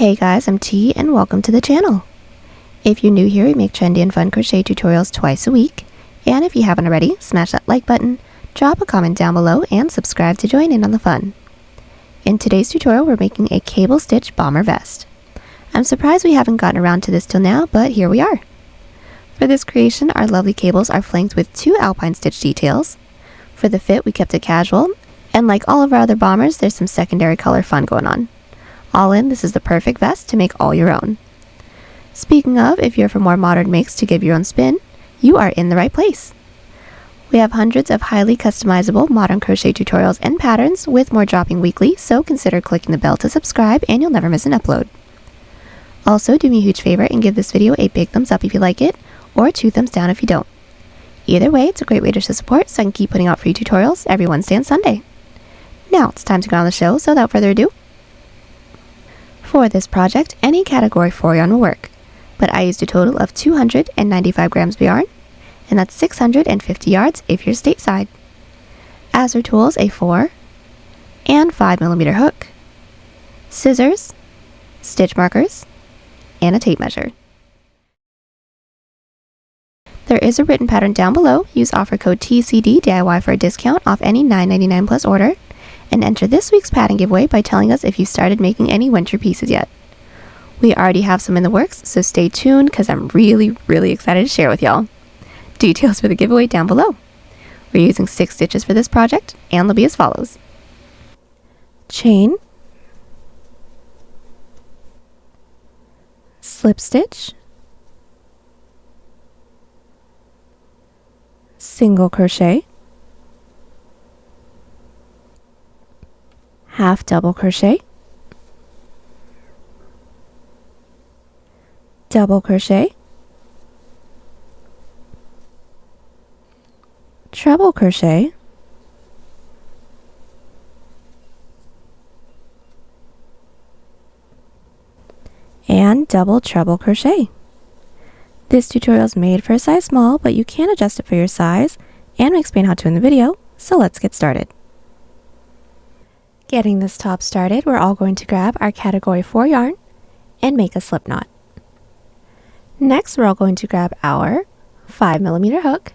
Hey guys, I'm T and welcome to the channel. If you're new here, we make trendy and fun crochet tutorials twice a week. And if you haven't already, smash that like button, drop a comment down below, and subscribe to join in on the fun. In today's tutorial, we're making a cable stitch bomber vest. I'm surprised we haven't gotten around to this till now, but here we are. For this creation, our lovely cables are flanked with 2 Alpine stitch details. For the fit, we kept it casual, and like all of our other bombers, there's some secondary color fun going on. All in, this is the perfect vest to make all your own. Speaking of, if you're for more modern makes to give your own spin, you are in the right place. We have hundreds of highly customizable modern crochet tutorials and patterns with more dropping weekly, so consider clicking the bell to subscribe and you'll never miss an upload. Also, do me a huge favor and give this video a big thumbs up if you like it, or 2 thumbs down if you don't. Either way, it's a great way to show support so I can keep putting out free tutorials every Wednesday and Sunday. Now it's time to go on the show, so without further ado, for this project, any category 4 yarn will work, but I used a total of 295 grams of yarn, and that's 650 yards if you're stateside. As for tools, a 4 and 5mm hook, scissors, stitch markers, and a tape measure. There is a written pattern down below. Use offer code TCDDIY for a discount off any $9.99 plus order. And enter this week's pattern giveaway by telling us if you started making any winter pieces yet. We already have some in the works, so stay tuned because I'm really excited to share with y'all. Details for the giveaway down below. We're using 6 stitches for this project, and they'll be as follows. Chain, slip stitch, single crochet, half double crochet, double crochet, treble crochet, and double treble crochet. This tutorial is made for a size small, but you can adjust it for your size, and we explain how to in the video, so let's get started. Getting this top started, we're all going to grab our category 4 yarn and make a slip knot. Next, we're all going to grab our 5mm hook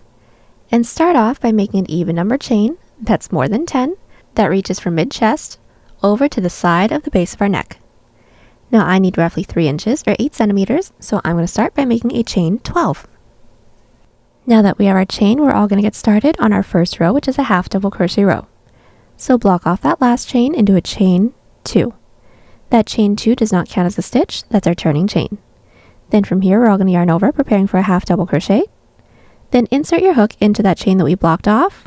and start off by making an even number chain that's more than 10 that reaches from mid-chest over to the side of the base of our neck. Now I need roughly 3 inches or 8 centimeters, so I'm going to start by making a chain 12. Now that we have our chain, we're all going to get started on our first row, which is a half double crochet row. So block off that last chain and do a chain 2. That chain 2 does not count as a stitch, that's our turning chain. Then from here, we're all going to yarn over, preparing for a half double crochet. Then insert your hook into that chain that we blocked off,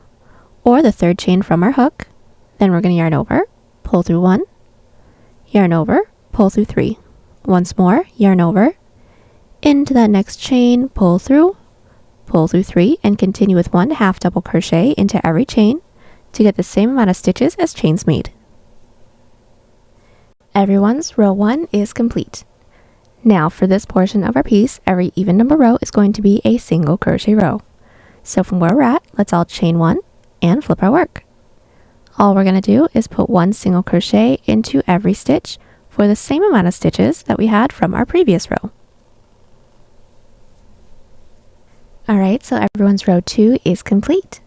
or the 3rd chain from our hook. Then we're going to yarn over, pull through 1, yarn over, pull through 3. Once more, yarn over, into that next chain, pull through 3, and continue with 1 half double crochet into every chain to get the same amount of stitches as chains made. Everyone's row 1 is complete. Now for this portion of our piece, every even number row is going to be a single crochet row. So from where we're at, let's all chain 1 and flip our work. All we're going to do is put 1 single crochet into every stitch for the same amount of stitches that we had from our previous row. Alright, so everyone's row 2 is complete.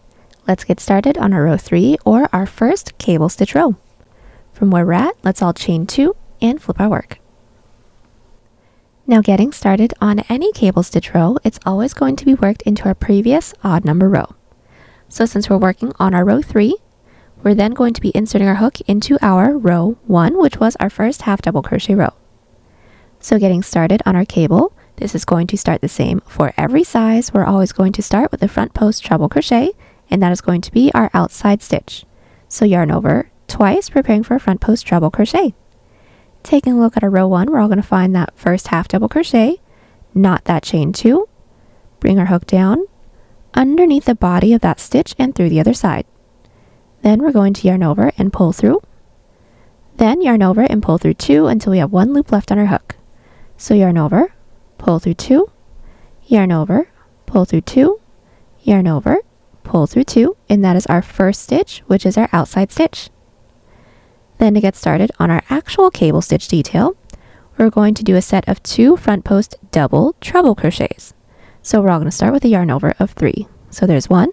Let's get started on our row 3, or our first cable stitch row. From where we're at, let's all chain 2 and flip our work. Now getting started on any cable stitch row, it's always going to be worked into our previous odd number row. So since we're working on our row 3, we're then going to be inserting our hook into our row 1, which was our first half double crochet row. So getting started on our cable, this is going to start the same for every size. We're always going to start with the front post treble crochet, and that is going to be our outside stitch. So yarn over twice, preparing for a front post treble crochet. Taking a look at our row 1, we're all going to find that first half double crochet, knot that chain 2, bring our hook down underneath the body of that stitch and through the other side. Then we're going to yarn over and pull through, then yarn over and pull through 2 until we have 1 loop left on our hook. So yarn over, pull through 2, yarn over, pull through 2, yarn over, pull through 2, and that is our first stitch, which is our outside stitch. Then to get started on our actual cable stitch detail, we're going to do a set of 2 front post double treble crochets. So we're all going to start with a yarn over of 3. So there's 1,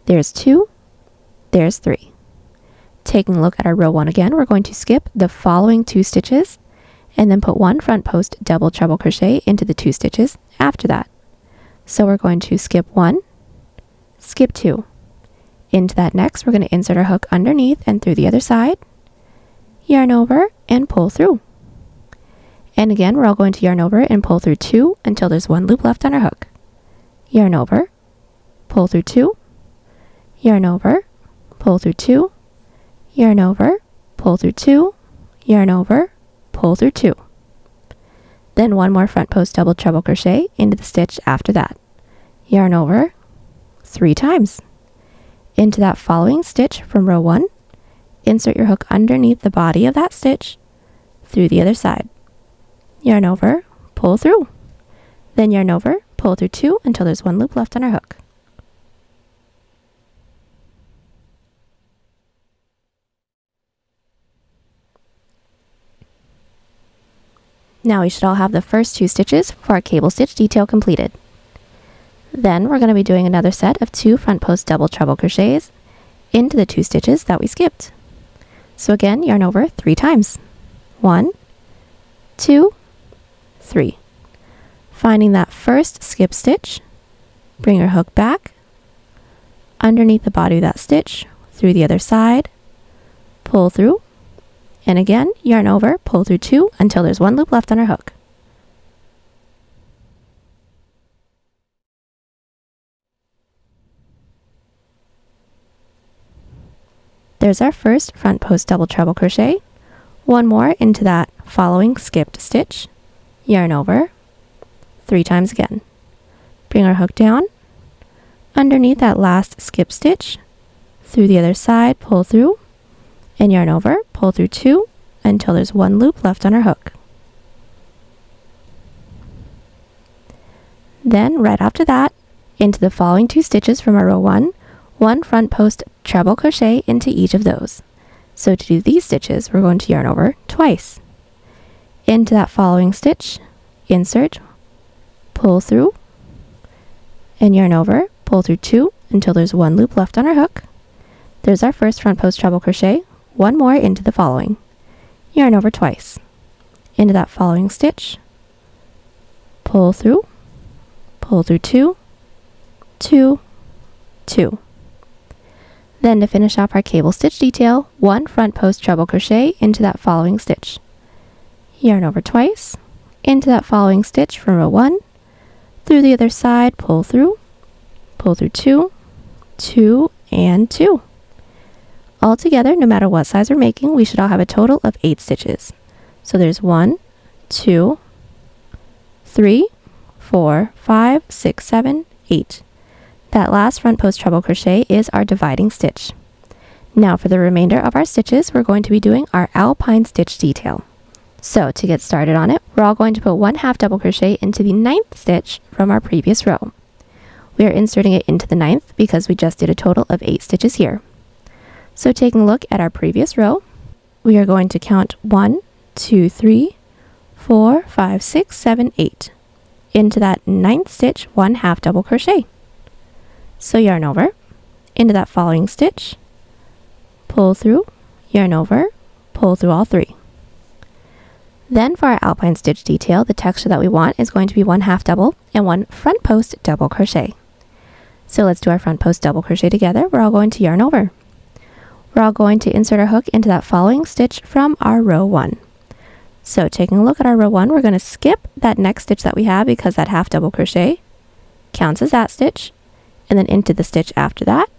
there's 2, there's 3. Taking a look at our row 1 again, we're going to skip the following 2 stitches and then put 1 front post double treble crochet into the 2 stitches after that. So we're going to skip 1, skip 2. Into that next, we're going to insert our hook underneath and through the other side, yarn over and pull through. And again, we're all going to yarn over and pull through 2 until there's 1 loop left on our hook. Yarn over, pull through 2, yarn over, pull through 2, yarn over, pull through 2, yarn over, pull through 2. Then 1 more front post double treble crochet into the stitch after that. Yarn over 3 times. Into that following stitch from row 1, insert your hook underneath the body of that stitch through the other side. Yarn over, pull through. Then yarn over, pull through 2 until there's 1 loop left on our hook. Now we should all have the first 2 stitches for our cable stitch detail completed. Then we're going to be doing another set of 2 front post double treble crochets into the 2 stitches that we skipped. So again, yarn over 3 times. 1, 2, 3. Finding that first skip stitch, bring your hook back, underneath the body of that stitch, through the other side, pull through, and again, yarn over, pull through 2 until there's 1 loop left on our hook. There's our first front post double treble crochet. 1 more into that following skipped stitch, yarn over 3 times again. Bring our hook down, underneath that last skip stitch, through the other side, pull through, and yarn over, pull through 2 until there's 1 loop left on our hook. Then right after that, into the following 2 stitches from our row 1, 1 front post treble crochet into each of those. So to do these stitches, we're going to yarn over twice. Into that following stitch, insert, pull through, and yarn over, pull through 2 until there's 1 loop left on our hook. There's our first front post treble crochet. 1 more into the following. Yarn over twice. Into that following stitch, pull through 2, 2, 2. Then to finish off our cable stitch detail, 1 front post treble crochet into that following stitch. Yarn over twice, into that following stitch from row 1, through the other side, pull through 2, 2, and 2. Altogether, no matter what size we're making, we should all have a total of 8 stitches. So there's 1, 2, 3, 4, 5, 6, 7, 8. That last front post treble crochet is our dividing stitch. Now for the remainder of our stitches, we're going to be doing our Alpine stitch detail. So to get started on it, we're all going to put 1/2 double crochet into the 9th stitch from our previous row. We are inserting it into the 9th because we just did a total of 8 stitches here. So taking a look at our previous row, we are going to count 1, 2, 3, 4, 5, 6, 7, 8. Into that 9th stitch, 1/2 double crochet. So yarn over, into that following stitch, pull through, yarn over, pull through all 3. Then for our Alpine stitch detail, the texture that we want is going to be 1/2 double and 1 front post double crochet. So let's do our front post double crochet together. We're all going to yarn over. We're all going to insert our hook into that following stitch from our row 1. So taking a look at our row 1, we're going to skip that next stitch that we have because that 1/2 double crochet counts as that stitch, and then into the stitch after that,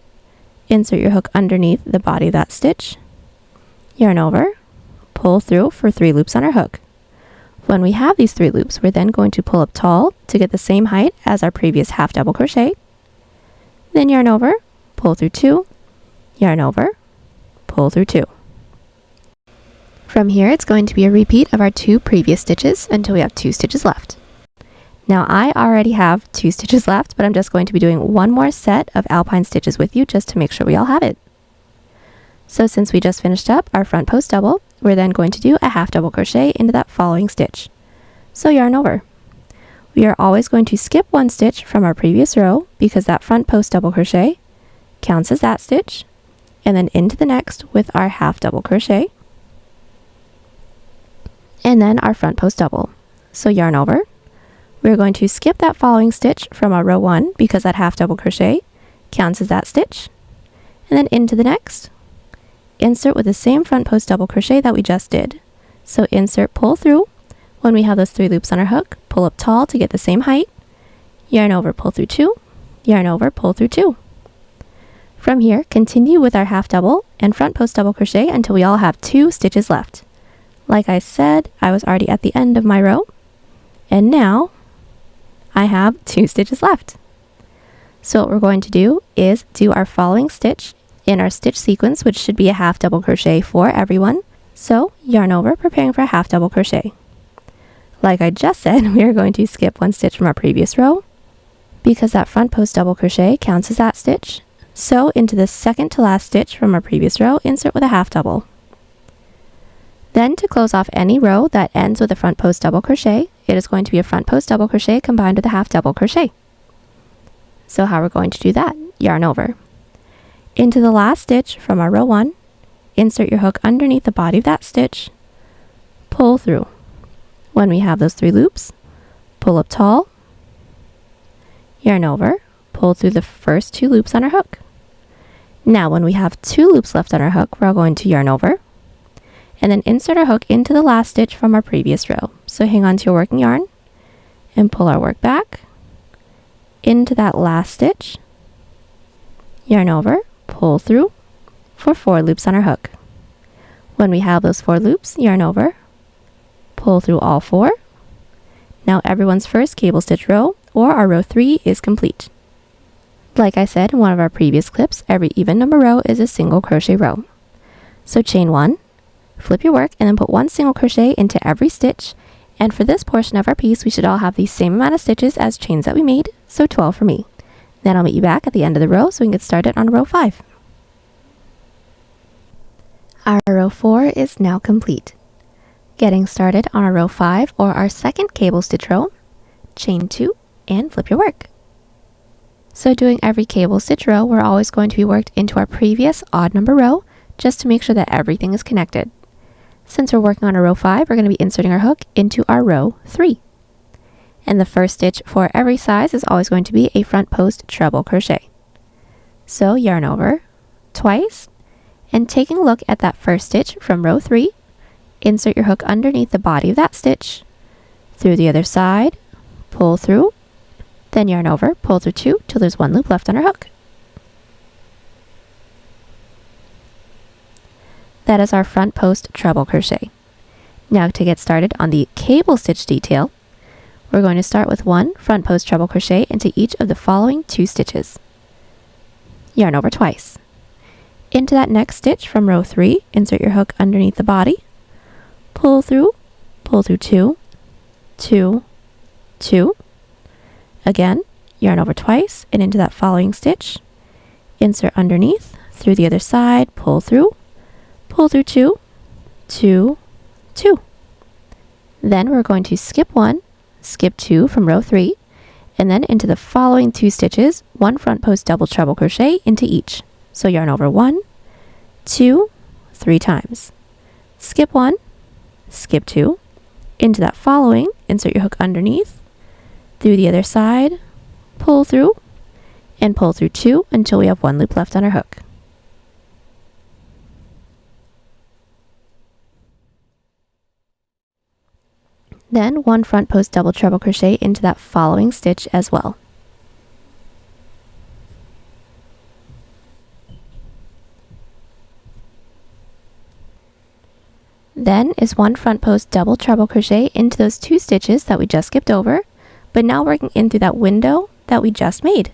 insert your hook underneath the body of that stitch, yarn over, pull through for 3 loops on our hook. When we have these 3 loops, we're then going to pull up tall to get the same height as our previous 1/2 double crochet, then yarn over, pull through 2, yarn over, pull through 2. From here, it's going to be a repeat of our 2 previous stitches until we have 2 stitches left. Now I already have 2 stitches left, but I'm just going to be doing 1 more set of Alpine stitches with you just to make sure we all have it. So since we just finished up our front post double we're then going to do a half double crochet into that following stitch. So yarn over. We are always going to skip one stitch from our previous row because that front post double crochet counts as that stitch, and then into the next with our half double crochet, and then our front post double. So yarn over. We're going to skip that following stitch from our row 1 because that half double crochet counts as that stitch, and then into the next, insert with the same front post double crochet that we just did. So insert, pull through. When we have those 3 loops on our hook, pull up tall to get the same height, yarn over, pull through 2, yarn over, pull through 2. From here, continue with our half double and front post double crochet until we all have 2 stitches left. Like I said, I was already at the end of my row, and now I have 2 stitches left. So what we're going to do is do our following stitch in our stitch sequence, which should be a half double crochet for everyone. So yarn over, preparing for a half double crochet. Like I just said, we are going to skip 1 stitch from our previous row because that front post double crochet counts as that stitch. So into the second to last stitch from our previous row, insert with a half double. Then to close off any row that ends with a front post double crochet, it is going to be a front post double crochet combined with a half double crochet. So how we're going to do that? Yarn over. Into the last stitch from our row 1, insert your hook underneath the body of that stitch, pull through. When we have those 3 loops, pull up tall, yarn over, pull through the first 2 loops on our hook. Now when we have 2 loops left on our hook, we're going to yarn over, and then insert our hook into the last stitch from our previous row. So hang on to your working yarn and pull our work back into that last stitch, yarn over, pull through for 4 loops on our hook. When we have those 4 loops, yarn over, pull through all 4. Now everyone's first cable stitch row, or our row 3, is complete. Like I said in one of our previous clips, every even number row is a single crochet row. So chain 1, flip your work, and then put 1 single crochet into every stitch. And for this portion of our piece, we should all have the same amount of stitches as chains that we made, so 12 for me. Then I'll meet you back at the end of the row so we can get started on row 5. Our row 4 is now complete. Getting started on our row 5, or our second cable stitch row, chain 2 and flip your work. So doing every cable stitch row, we're always going to be worked into our previous odd number row just to make sure that everything is connected. Since we're working on a row 5, we're going to be inserting our hook into our row 3. And the first stitch for every size is always going to be a front post treble crochet. So yarn over twice, and taking a look at that first stitch from row 3, insert your hook underneath the body of that stitch, through the other side, pull through, then yarn over, pull through 2 till there's 1 loop left on our hook. That is our front post treble crochet. Now to get started on the cable stitch detail, we're going to start with 1 front post treble crochet into each of the following 2 stitches. Yarn over twice. Into that next stitch from row 3, insert your hook underneath the body, pull through 2, 2, 2. Again, yarn over twice, and into that following stitch, insert underneath, through the other side, pull through 2, 2, 2. Then we're going to skip 1, skip 2 from row 3, and then into the following 2 stitches, 1 front post double treble crochet into each. So yarn over 1, 2, 3 times. Skip 1, skip 2, into that following, insert your hook underneath, through the other side, pull through, and pull through 2 until we have 1 loop left on our hook. Then 1 front post double treble crochet into that following stitch as well. Then is 1 front post double treble crochet into those 2 stitches that we just skipped over, but now working in through that window that we just made.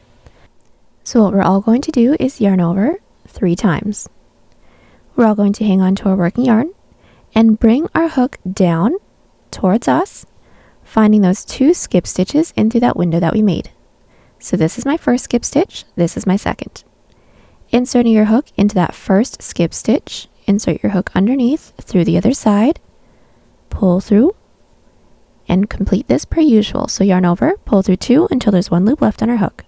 So what we're all going to do is yarn over 3 times. We're all going to hang on to our working yarn and bring our hook down towards us, finding those 2 skip stitches in through that window that we made. So this is my first skip stitch, this is my second. Inserting your hook into that first skip stitch insert your hook underneath through the other side, pull through, and complete this per usual. So yarn over, pull through 2 until there's 1 loop left on our hook.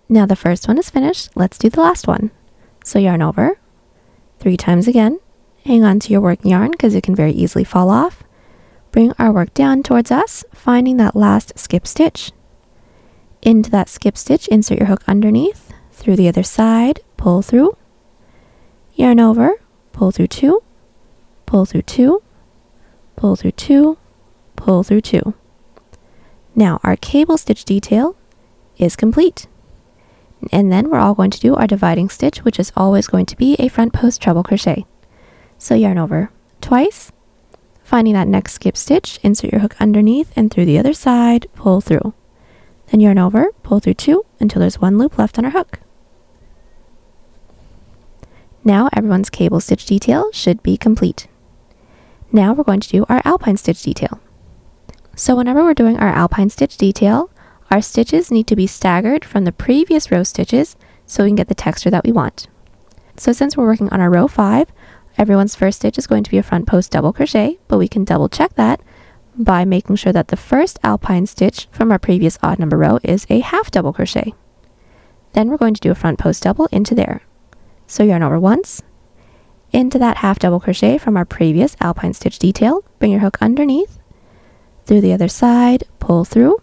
Now the first one is finished, let's do the last one. So yarn over, 3 times again, hang on to your working yarn because it can very easily fall off. Bring our work down towards us, finding that last skip stitch. Into that skip stitch, insert your hook underneath, through the other side, pull through, yarn over, pull through 2, pull through 2, pull through 2, pull through 2. Now our cable stitch detail is complete. And then we're all going to do our dividing stitch, which is always going to be a front post treble crochet. So yarn over twice, finding that next skip stitch, insert your hook underneath and through the other side, pull through. Then yarn over, pull through 2 until there's 1 loop left on our hook. Now everyone's cable stitch detail should be complete. Now we're going to do our Alpine stitch detail. So whenever we're doing our Alpine stitch detail, our stitches need to be staggered from the previous row stitches so we can get the texture that we want. So since we're working on our row 5, everyone's first stitch is going to be a front post double crochet, but we can double check that by making sure that the first Alpine stitch from our previous odd number row is a half double crochet. Then we're going to do a front post double into there. So yarn over once, into that half double crochet from our previous Alpine stitch detail, bring your hook underneath, through the other side, pull through,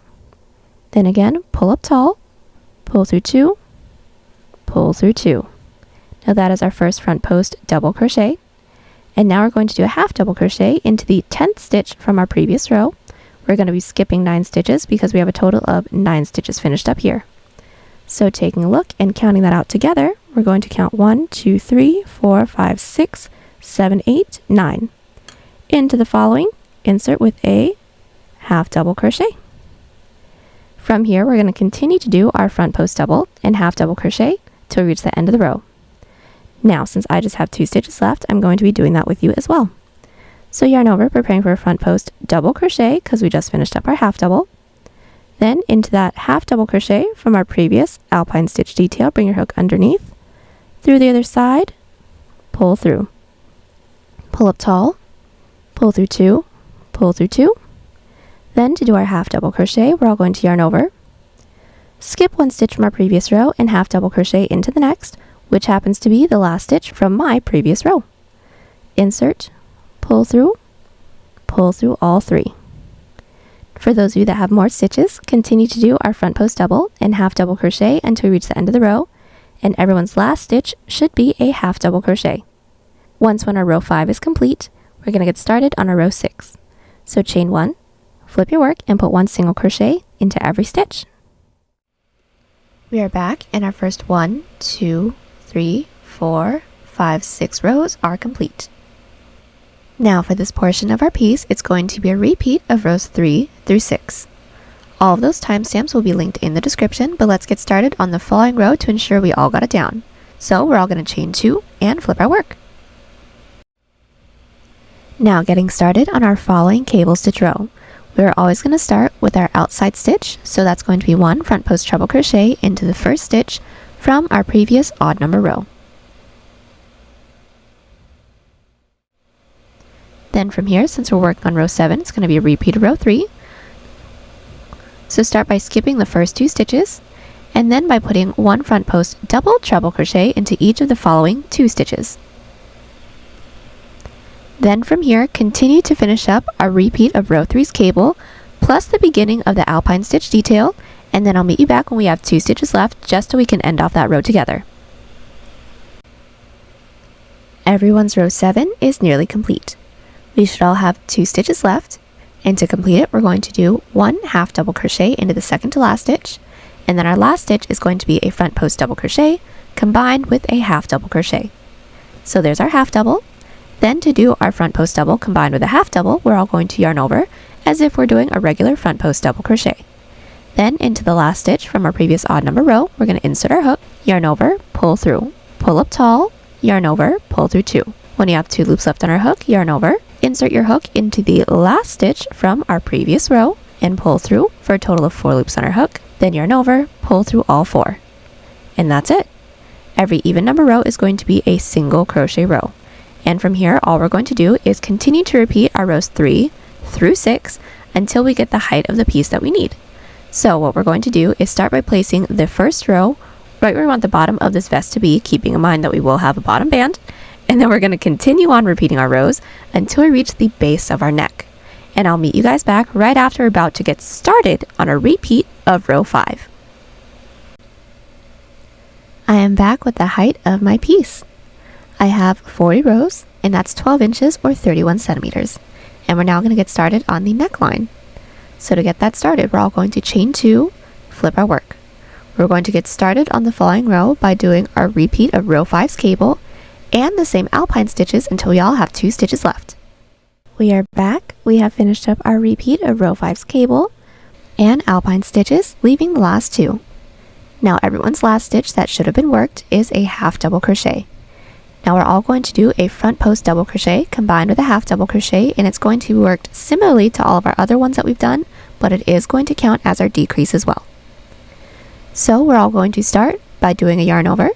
then again, pull up tall, pull through 2, pull through 2. Now that is our first front post double crochet. And now we're going to do a half double crochet into the 10th stitch from our previous row. We're going to be skipping 9 stitches because we have a total of 9 stitches finished up here. So taking a look and counting that out together, we're going to count 1, 2, 3, 4, 5, 6, 7, 8, 9. Into the following, insert with a half double crochet. From here, we're going to continue to do our front post double and half double crochet till we reach the end of the row. Now, since I just have 2 stitches left, I'm going to be doing that with you as well. So yarn over, preparing for a front post double crochet because we just finished up our half double. Then into that half double crochet from our previous Alpine stitch detail, bring your hook underneath, through the other side, pull through. Pull up tall, pull through 2, pull through 2. Then to do our half double crochet, we're all going to yarn over, skip 1 stitch from our previous row and half double crochet into the next, which happens to be the last stitch from my previous row. Insert, pull through all 3. For those of you that have more stitches, continue to do our front post double and half double crochet until we reach the end of the row, and everyone's last stitch should be a half double crochet. Once when our row 5 is complete, we're going to get started on our row 6. So chain 1, flip your work and put 1 single crochet into every stitch. We are back and our first 1, 2, 3, 4, 5, 6 rows are complete. Now for this portion of our piece, it's going to be a repeat of rows 3 through 6. All of those timestamps will be linked in the description, but let's get started on the following row to ensure we all got it down. So we're all going to chain 2 and flip our work. Now getting started on our following cable stitch row. We're always going to start with our outside stitch, so that's going to be 1 front post treble crochet into the first stitch from our previous odd number row. Then from here, since we're working on row 7, it's going to be a repeat of row 3. So start by skipping the first 2 stitches, and then by putting 1 front post double treble crochet into each of the following 2 stitches. Then from here, continue to finish up a repeat of row 3's cable, plus the beginning of the Alpine stitch detail, and then I'll meet you back when we have 2 stitches left, just so we can end off that row together. Everyone's row 7 is nearly complete. We should all have 2 stitches left, and to complete it, we're going to do 1 half double crochet into the second to last stitch, and then our last stitch is going to be a front post double crochet combined with a half double crochet. So there's our half double. Then to do our front post double combined with a half double, we're all going to yarn over as if we're doing a regular front post double crochet. Then into the last stitch from our previous odd number row, we're going to insert our hook, yarn over, pull through, pull up tall, yarn over, pull through 2. When you have 2 loops left on our hook, yarn over, insert your hook into the last stitch from our previous row and pull through for a total of 4 loops on our hook. then yarn over, pull through all 4. And that's it. Every even number row is going to be a single crochet row. And from here, all we're going to do is continue to repeat our rows 3 through 6 until we get the height of the piece that we need. So what we're going to do is start by placing the first row right where we want the bottom of this vest to be, keeping in mind that we will have a bottom band. And then we're going to continue on repeating our rows until we reach the base of our neck. And I'll meet you guys back right after we're about to get started on a repeat of row 5. I am back with the height of my piece. I have 40 rows, and that's 12 inches or 31 centimeters. And we're now going to get started on the neckline. So to get that started, we're all going to chain 2, flip our work. We're going to get started on the following row by doing our repeat of row 5's cable and the same Alpine stitches until we all have 2 stitches left. We are back. We have finished up our repeat of row 5's cable and Alpine stitches, leaving the last 2. Now everyone's last stitch that should have been worked is a half double crochet. Now we're all going to do a front post double crochet combined with a half double crochet, and it's going to be worked similarly to all of our other ones that we've done, but it is going to count as our decrease as well. So we're all going to start by doing a yarn over,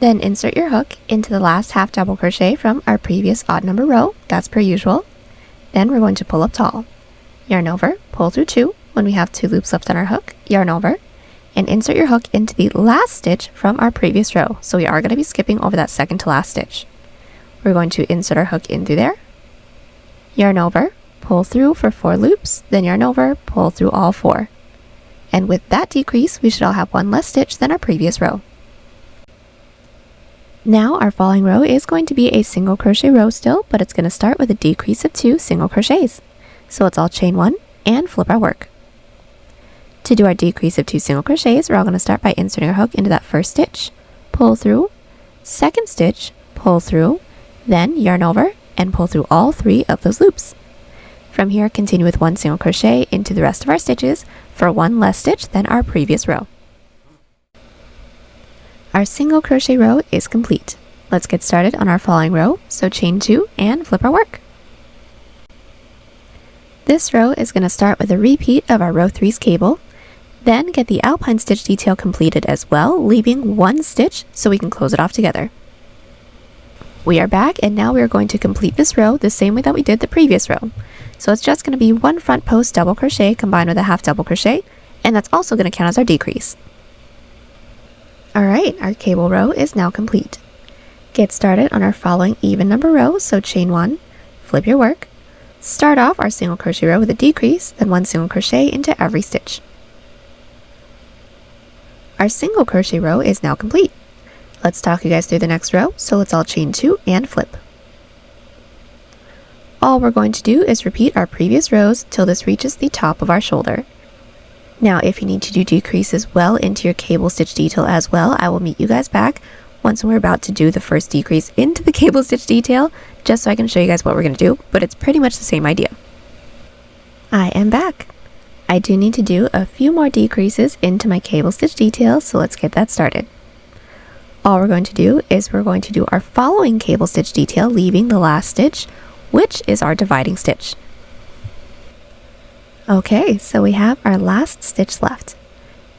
then insert your hook into the last half double crochet from our previous odd number row, that's per usual. Then we're going to pull up tall, yarn over, pull through 2 when we have 2 loops left on our hook, yarn over, and insert your hook into the last stitch from our previous row. So we are going to be skipping over that second to last stitch. We're going to insert our hook in through there, yarn over, pull through for 4 loops, then yarn over, pull through all 4. And with that decrease, we should all have 1 less stitch than our previous row. Now our following row is going to be a single crochet row still, but it's going to start with a decrease of 2 single crochets. So let's all chain 1 and flip our work. To do our decrease of 2 single crochets, we're all going to start by inserting our hook into that first stitch, pull through, second stitch, pull through, then yarn over and pull through all 3 of those loops. From here, continue with 1 single crochet into the rest of our stitches for 1 less stitch than our previous row. Our single crochet row is complete. Let's get started on our following row, so chain 2 and flip our work. This row is going to start with a repeat of our row 3's cable, then get the Alpine stitch detail completed as well, leaving 1 stitch so we can close it off together. We are back, and now we are going to complete this row the same way that we did the previous row. So it's just going to be 1 front post double crochet combined with a half double crochet, and that's also going to count as our decrease. Alright, our cable row is now complete. Get started on our following even number row, so chain 1, flip your work, start off our single crochet row with a decrease, then 1 single crochet into every stitch. Our single crochet row is now complete. Let's talk you guys through the next row, so let's all chain 2 and flip. All we're going to do is repeat our previous rows till this reaches the top of our shoulder. Now if you need to do decreases well into your cable stitch detail as well, I will meet you guys back once we're about to do the first decrease into the cable stitch detail, just so I can show you guys what we're going to do, but it's pretty much the same idea. I am back. I do need to do a few more decreases into my cable stitch detail, so let's get that started. All we're going to do is we're going to do our following cable stitch detail, leaving the last stitch, which is our dividing stitch. Okay, so we have our last stitch left.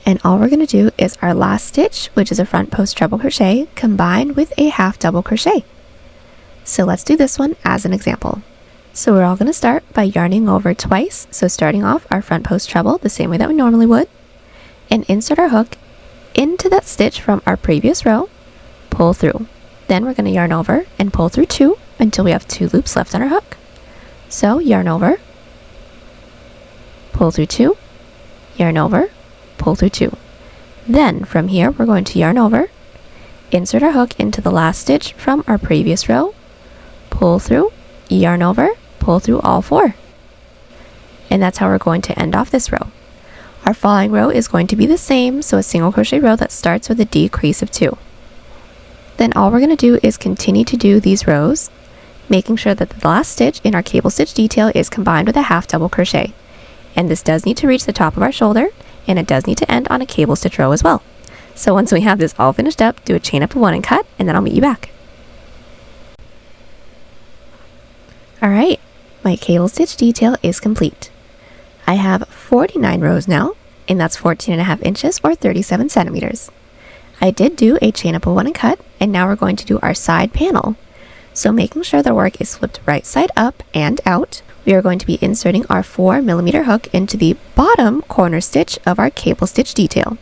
And all we're going to do is our last stitch, which is a front post treble crochet, combined with a half double crochet. So let's do this one as an example. So we're all going to start by yarning over twice, so starting off our front post treble the same way that we normally would, and insert our hook into that stitch from our previous row, pull through. Then we're going to yarn over and pull through 2 until we have 2 loops left on our hook. So yarn over, pull through 2, yarn over, pull through 2. Then from here we're going to yarn over, insert our hook into the last stitch from our previous row, pull through, yarn over, pull through all 4. And that's how we're going to end off this row. Our following row is going to be the same, so a single crochet row that starts with a decrease of 2. Then all we're going to do is continue to do these rows, making sure that the last stitch in our cable stitch detail is combined with a half double crochet. And this does need to reach the top of our shoulder, and it does need to end on a cable stitch row as well. So once we have this all finished up, do a chain up of 1 and cut, and then I'll meet you back. Alright, my cable stitch detail is complete. I have 49 rows now, and that's 14.5 inches or 37 centimeters. I did do a chain up of 1 and cut, and now we're going to do our side panel. So making sure the work is flipped right side up and out, we are going to be inserting our 4mm hook into the bottom corner stitch of our cable stitch detail.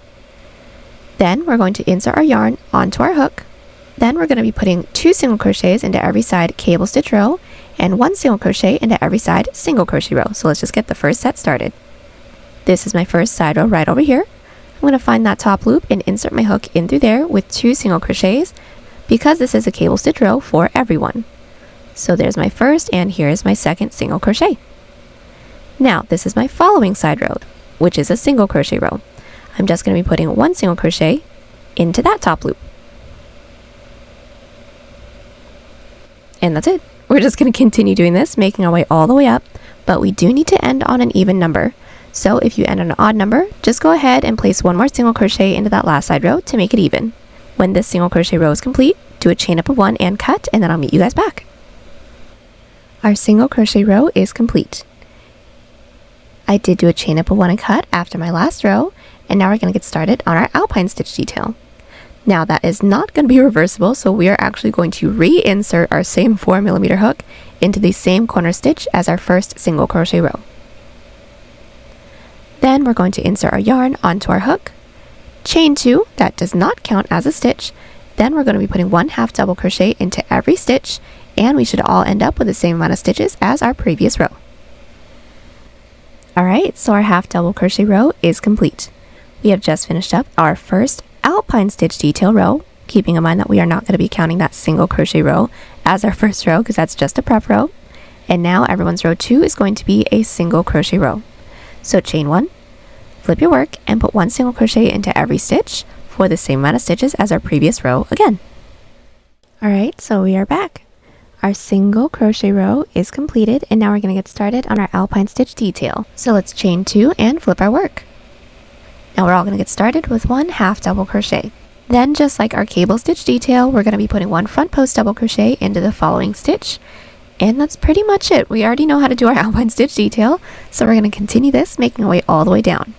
Then we're going to insert our yarn onto our hook. Then we're going to be putting 2 single crochets into every side cable stitch row and 1 single crochet into every side single crochet row. So let's just get the first set started. This is my first side row right over here. I'm going to find that top loop and insert my hook in through there with 2 single crochets because this is a cable stitch row for everyone. So there's my first, and here is my second single crochet. Now this is my following side row, which is a single crochet row. I'm just going to be putting 1 single crochet into that top loop. And that's it. We're just going to continue doing this, making our way all the way up, but we do need to end on an even number. So if you end on an odd number, just go ahead and place 1 more single crochet into that last side row to make it even. When this single crochet row is complete, do a chain up of 1 and cut, and then I'll meet you guys back. Our single crochet row is complete. I did do a chain up of 1 and cut after my last row, and now we're going to get started on our Alpine stitch detail. Now that is not going to be reversible, so we are actually going to reinsert our same 4mm hook into the same corner stitch as our first single crochet row. Then we're going to insert our yarn onto our hook, chain 2, that does not count as a stitch. Then we're going to be putting 1 half double crochet into every stitch, and we should all end up with the same amount of stitches as our previous row. Alright, so our half double crochet row is complete. We have just finished up our first Alpine stitch detail row, keeping in mind that we are not going to be counting that single crochet row as our first row because that's just a prep row. And now everyone's row 2 is going to be a single crochet row. So chain 1, flip your work, and put 1 single crochet into every stitch for the same amount of stitches as our previous row again. Alright, so we are back. Our single crochet row is completed, and now we're going to get started on our Alpine stitch detail. So let's chain 2 and flip our work. Now we're all going to get started with 1 half double crochet. Then just like our cable stitch detail, we're going to be putting 1 front post double crochet into the following stitch. And that's pretty much it. We already know how to do our Alpine stitch detail, so we're going to continue this, making our way all the way down.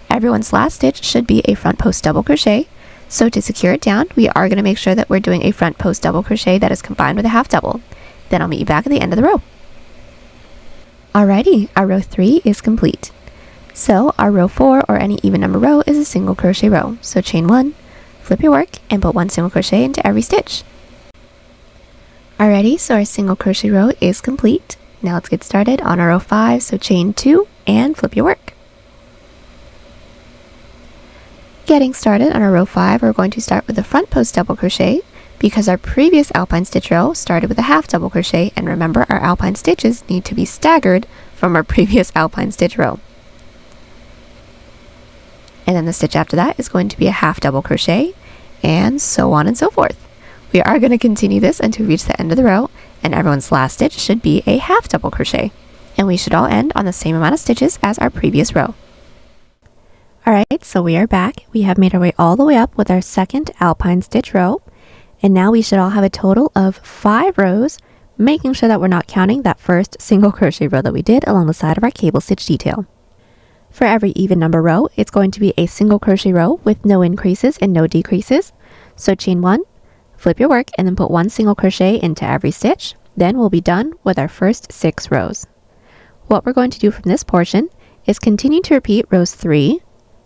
Everyone's last stitch should be a front post double crochet. So to secure it down, we are going to make sure that we're doing a front post double crochet that is combined with a half double. Then I'll meet you back at the end of the row. Alrighty, our row 3 is complete. So our row 4 or any even number row is a single crochet row. So chain 1, flip your work, and put 1 single crochet into every stitch. Alrighty, so our single crochet row is complete. Now let's get started on our row 5, so chain 2 and flip your work. Getting started on our row 5, we're going to start with a front post double crochet because our previous Alpine stitch row started with a half double crochet, and remember our Alpine stitches need to be staggered from our previous Alpine stitch row. And then the stitch after that is going to be a half double crochet, and so on and so forth. We are going to continue this until we reach the end of the row, and everyone's last stitch should be a half double crochet. And we should all end on the same amount of stitches as our previous row. Alright, so we are back. We have made our way all the way up with our second Alpine stitch row. And now we should all have a total of 5 rows, making sure that we're not counting that first single crochet row that we did along the side of our cable stitch detail. For every even number row, it's going to be a single crochet row with no increases and no decreases. So chain 1, flip your work, and then put 1 single crochet into every stitch. Then we'll be done with our first 6 rows. What we're going to do from this portion is continue to repeat rows 3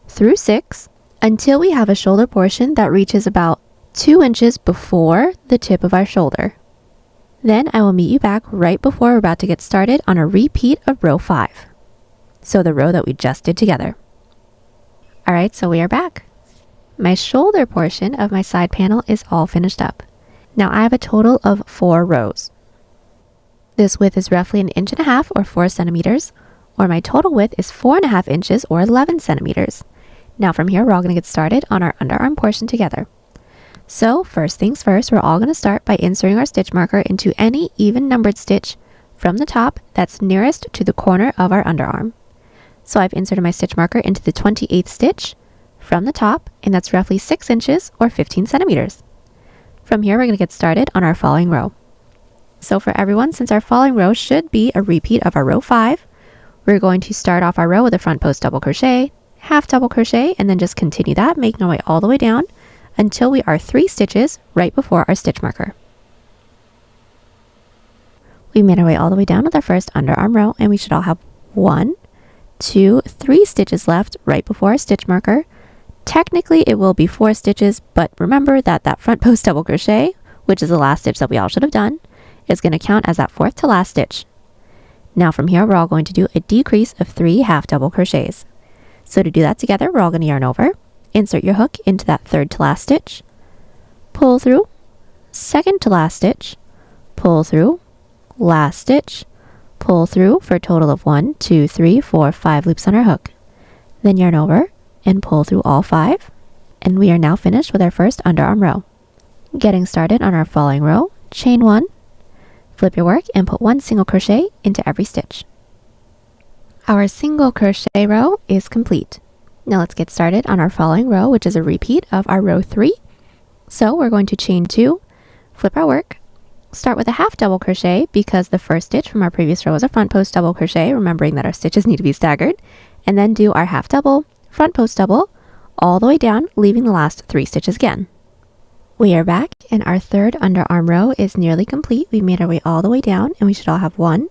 through 6 until we have a shoulder portion that reaches about 2 inches before the tip of our shoulder. Then I will meet you back right before we're about to get started on a repeat of row 5. So the row that we just did together. Alright, so we are back. My shoulder portion of my side panel is all finished up. Now I have a total of 4 rows. This width is roughly 1.5 inches or 4 centimeters, or my total width is 4.5 inches or 11 centimeters. Now from here, we're all going to get started on our underarm portion together. So first things first, we're all going to start by inserting our stitch marker into any even numbered stitch from the top that's nearest to the corner of our underarm. So I've inserted my stitch marker into the 28th stitch from the top, and that's roughly 6 inches or 15 centimeters. From here, we're going to get started on our following row. So for everyone, since our following row should be a repeat of our row 5, we're going to start off our row with a front post double crochet, half double crochet, and then just continue that, making our way all the way down until we are 3 stitches right before our stitch marker. We made our way all the way down with our first underarm row, and we should all have 1, 2, 3 stitches left right before our stitch marker. Technically it will be 4 stitches, but remember that that front post double crochet, which is the last stitch that we all should have done, is going to count as that 4th to last stitch. Now from here we're all going to do a decrease of 3 half double crochets. So to do that together, we're all going to yarn over, insert your hook into that 3rd to last stitch, pull through, 2nd to last stitch, pull through, last stitch, pull through for a total of 1, 2, 3, 4, 5 loops on our hook. Then yarn over and pull through all 5, and we are now finished with our first underarm row. Getting started on our following row, chain 1, flip your work and put 1 single crochet into every stitch. Our single crochet row is complete. Now let's get started on our following row, which is a repeat of our row 3. So we're going to chain 2, flip our work, start with a half double crochet because the first stitch from our previous row was a front post double crochet, remembering that our stitches need to be staggered, and then do our half double, front post double, all the way down, leaving the last 3 stitches again. We are back, and our 3rd underarm row is nearly complete. We made our way all the way down, and we should all have 1,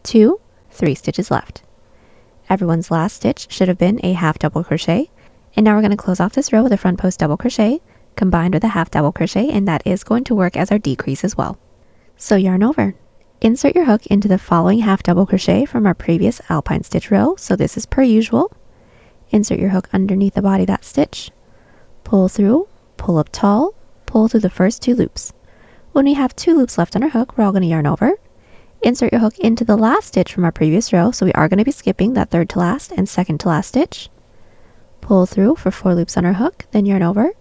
2, 3 stitches left. Everyone's last stitch should have been a half double crochet, and now we're going to close off this row with a front post double crochet combined with a half double crochet, and that is going to work as our decrease as well. So yarn over. Insert your hook into the following half double crochet from our previous alpine stitch row, so this is per usual. Insert your hook underneath the body of that stitch, pull through, pull up tall, pull through the first 2 loops. When we have 2 loops left on our hook, we're all going to yarn over. Insert your hook into the last stitch from our previous row, so we are going to be skipping that 3rd to last and 2nd to last stitch. Pull through for 4 loops on our hook, then yarn over,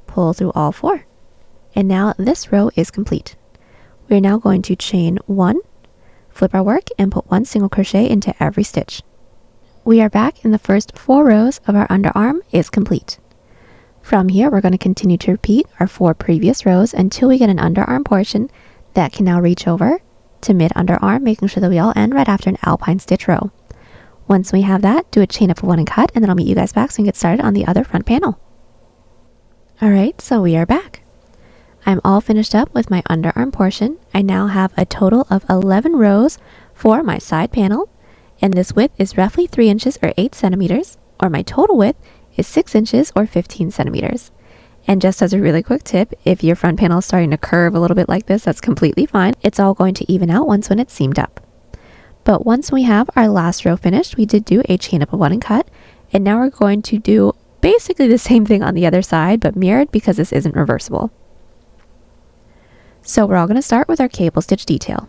pull through all 4. And now this row is complete. We are now going to chain 1, flip our work, and put 1 single crochet into every stitch. We are back, and the first 4 rows of our underarm is complete. From here, we're going to continue to repeat our 4 previous rows until we get an underarm portion that can now reach over to mid underarm, making sure that we all end right after an alpine stitch row. Once we have that, do a chain up of 1 and cut, and then I'll meet you guys back so we can get started on the other front panel. Alright, so we are back. I'm all finished up with my underarm portion. I now have a total of 11 rows for my side panel, and this width is roughly 3 inches or 8 centimeters, or my total width is 6 inches or 15 centimeters. And just as a really quick tip, if your front panel is starting to curve a little bit like this, that's completely fine. It's all going to even out once when it's seamed up. But once we have our last row finished, we did do a chain up of 1 and cut, and now we're going to do basically the same thing on the other side, but mirrored because this isn't reversible. So we're all going to start with our cable stitch detail.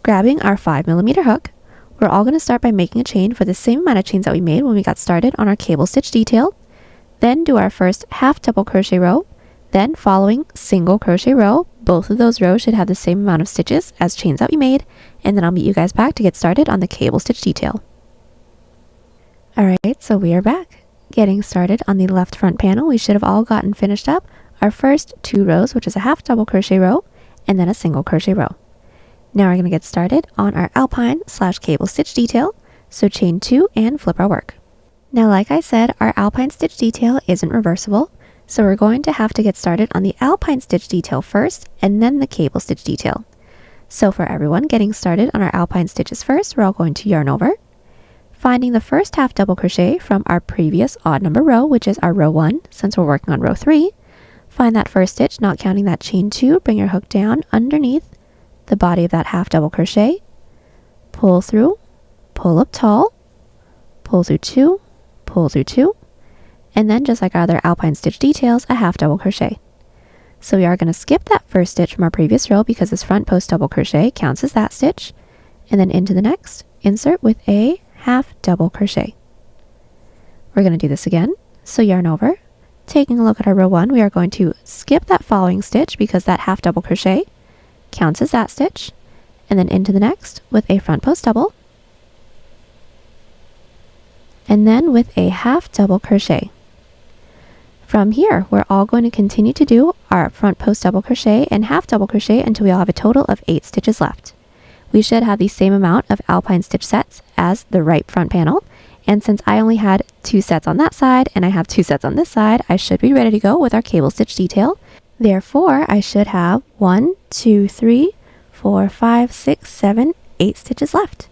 Grabbing our 5mm hook, we're all going to start by making a chain for the same amount of chains that we made when we got started on our cable stitch detail, then do our first half double crochet row, then following single crochet row. Both of those rows should have the same amount of stitches as chains that we made, and then I'll meet you guys back to get started on the cable stitch detail. Alright, so we are back. Getting started on the left front panel, we should have all gotten finished up our first 2 rows, which is a half double crochet row, and then a single crochet row. Now we're going to get started on our alpine / cable stitch detail, so chain 2 and flip our work. Now like I said, our alpine stitch detail isn't reversible, so we're going to have to get started on the alpine stitch detail first and then the cable stitch detail. So for everyone getting started on our alpine stitches first, we're all going to yarn over, finding the first half double crochet from our previous odd number row, which is our row 1 since we're working on row 3. Find that first stitch, not counting that chain 2, bring your hook down underneath the body of that half double crochet, pull through, pull up tall, pull through 2, pull through 2, and then just like our other alpine stitch details, a half double crochet. So we are going to skip that first stitch from our previous row because this front post double crochet counts as that stitch, and then into the next, insert with a half double crochet. We're going to do this again, so yarn over. Taking a look at our row 1, we are going to skip that following stitch because that half double crochet counts as that stitch, and then into the next with a front post double, and then with a half double crochet. From here, we're all going to continue to do our front post double crochet and half double crochet until we all have a total of 8 stitches left. We should have the same amount of alpine stitch sets as the right front panel, And since I only had 2 sets on that side and I have 2 sets on this side, I should be ready to go with our cable stitch detail. Therefore, I should have 1, 2, 3, 4, 5, 6, 7, 8 stitches left.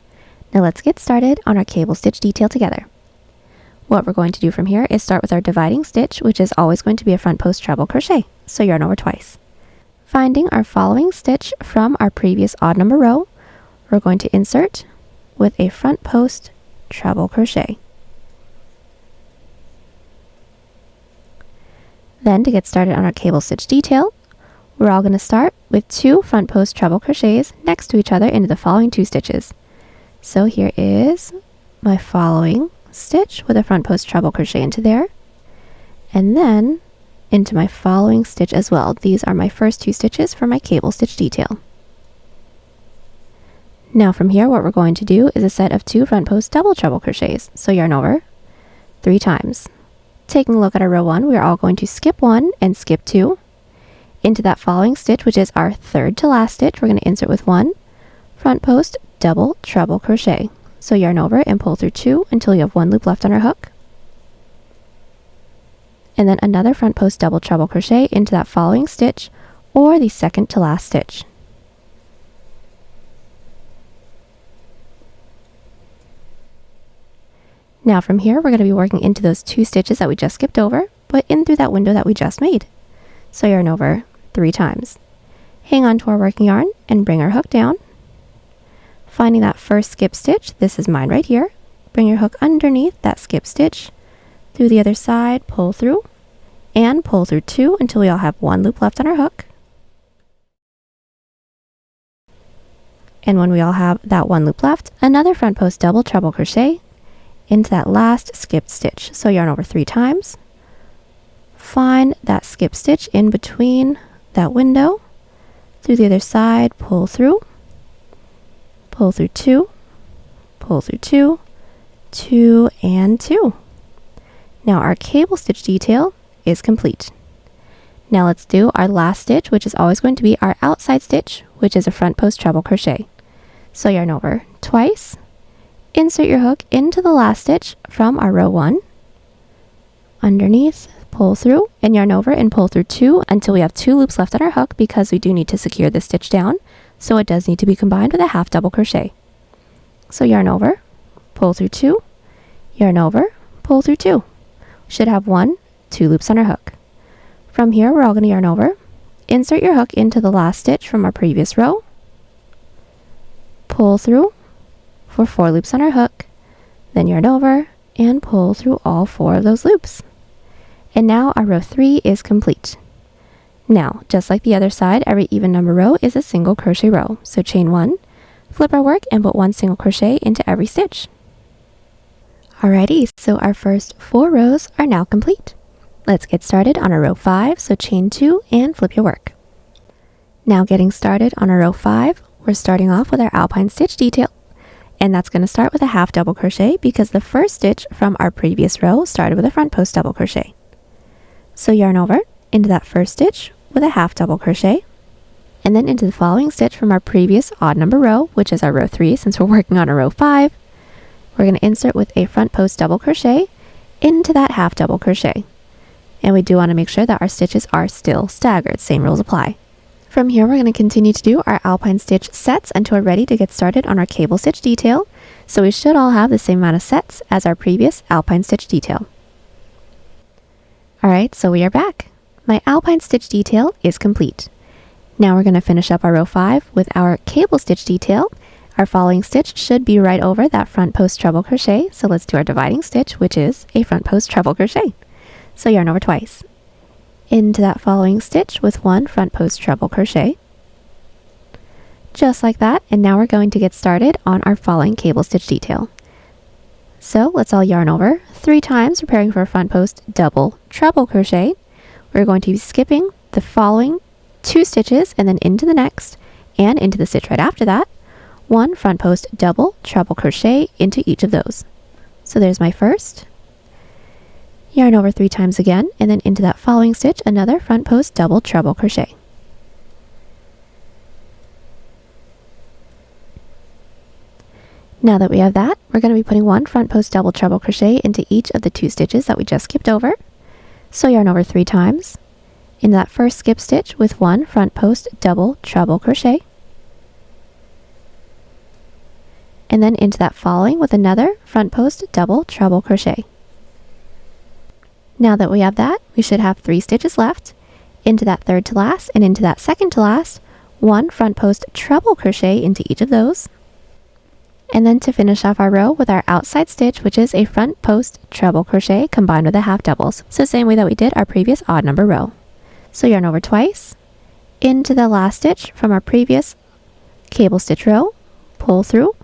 Now let's get started on our cable stitch detail together. What we're going to do from here is start with our dividing stitch, which is always going to be a front post treble crochet. So yarn over twice. Finding our following stitch from our previous odd number row, we're going to insert with a front post treble crochet. Then to get started on our cable stitch detail, we're all going to start with 2 front post treble crochets next to each other into the following 2 stitches. So here is my following stitch with a front post treble crochet into there, and then into my following stitch as well. These are my first 2 stitches for my cable stitch detail. Now from here, what we're going to do is a set of 2 front post double treble crochets. So yarn over 3 times. Taking a look at our row 1, we are all going to skip 1 and skip 2. Into that following stitch, which is our third to last stitch, we're going to insert with 1 front post double treble crochet. So yarn over and pull through 2 until you have 1 loop left on our hook. And then another front post double treble crochet into that following stitch or the second to last stitch. Now from here, we're going to be working into those 2 stitches that we just skipped over, but in through that window that we just made. So yarn over 3 times. Hang on to our working yarn and bring our hook down. Finding that first skip stitch, this is mine right here. Bring your hook underneath that skip stitch, through the other side, pull through, and pull through 2 until we all have 1 loop left on our hook. And when we all have that 1 loop left, another front post double treble crochet into that last skipped stitch. So yarn over 3 times. Find that skip stitch in between that window, through the other side, pull through 2, pull through 2, 2, and 2. Now our cable stitch detail is complete. Now let's do our last stitch, which is always going to be our outside stitch, which is a front post treble crochet. So yarn over twice, insert your hook into the last stitch from our row 1, underneath, pull through, and yarn over and pull through 2 until we have 2 loops left on our hook, because we do need to secure this stitch down, so it does need to be combined with a half double crochet. So yarn over, pull through 2, yarn over, pull through 2. We should have 1, 2 loops on our hook. From here, we're all going to yarn over, insert your hook into the last stitch from our previous row, pull through for 4 loops on our hook, then yarn over and pull through all 4 of those loops. And now our row 3 is complete. Now, just like the other side, every even number row is a single crochet row. So chain 1, flip our work, and put 1 single crochet into every stitch. Alrighty, so our first 4 rows are now complete. Let's get started on our row 5, so chain 2 and flip your work. Now getting started on our row 5, we're starting off with our Alpine stitch detail. And that's going to start with a half double crochet because the first stitch from our previous row started with a front post double crochet. So yarn over into that first stitch with a half double crochet, and then into the following stitch from our previous odd number row, which is our row 3 since we're working on a row 5. We're going to insert with a front post double crochet into that half double crochet. And we do want to make sure that our stitches are still staggered. Same rules apply. From here, we're going to continue to do our Alpine stitch sets until we're ready to get started on our cable stitch detail. So we should all have the same amount of sets as our previous Alpine stitch detail. Alright, so we are back. My Alpine stitch detail is complete. Now we're going to finish up our row 5 with our cable stitch detail. Our following stitch should be right over that front post treble crochet. So let's do our dividing stitch, which is a front post treble crochet. So yarn over twice. Into that following stitch with 1 front post treble crochet. Just like that, and now we're going to get started on our following cable stitch detail. So let's all yarn over 3 times, preparing for a front post double treble crochet. We're going to be skipping the following 2 stitches and then into the next and into the stitch right after that, 1 front post double treble crochet into each of those. So there's my first. Yarn over 3 times again, and then into that following stitch, another front post double treble crochet. Now that we have that, we're going to be putting one front post double treble crochet into each of the 2 stitches that we just skipped over. So yarn over 3 times, into that first skip stitch with one front post double treble crochet, and then into that following with another front post double treble crochet. Now that we have that, we should have 3 stitches left. Into that third to last and into that second to last, one front post treble crochet into each of those. And then to finish off our row with our outside stitch, which is a front post treble crochet combined with a half doubles. So same way that we did our previous odd number row. So yarn over twice, into the last stitch from our previous cable stitch row, pull through,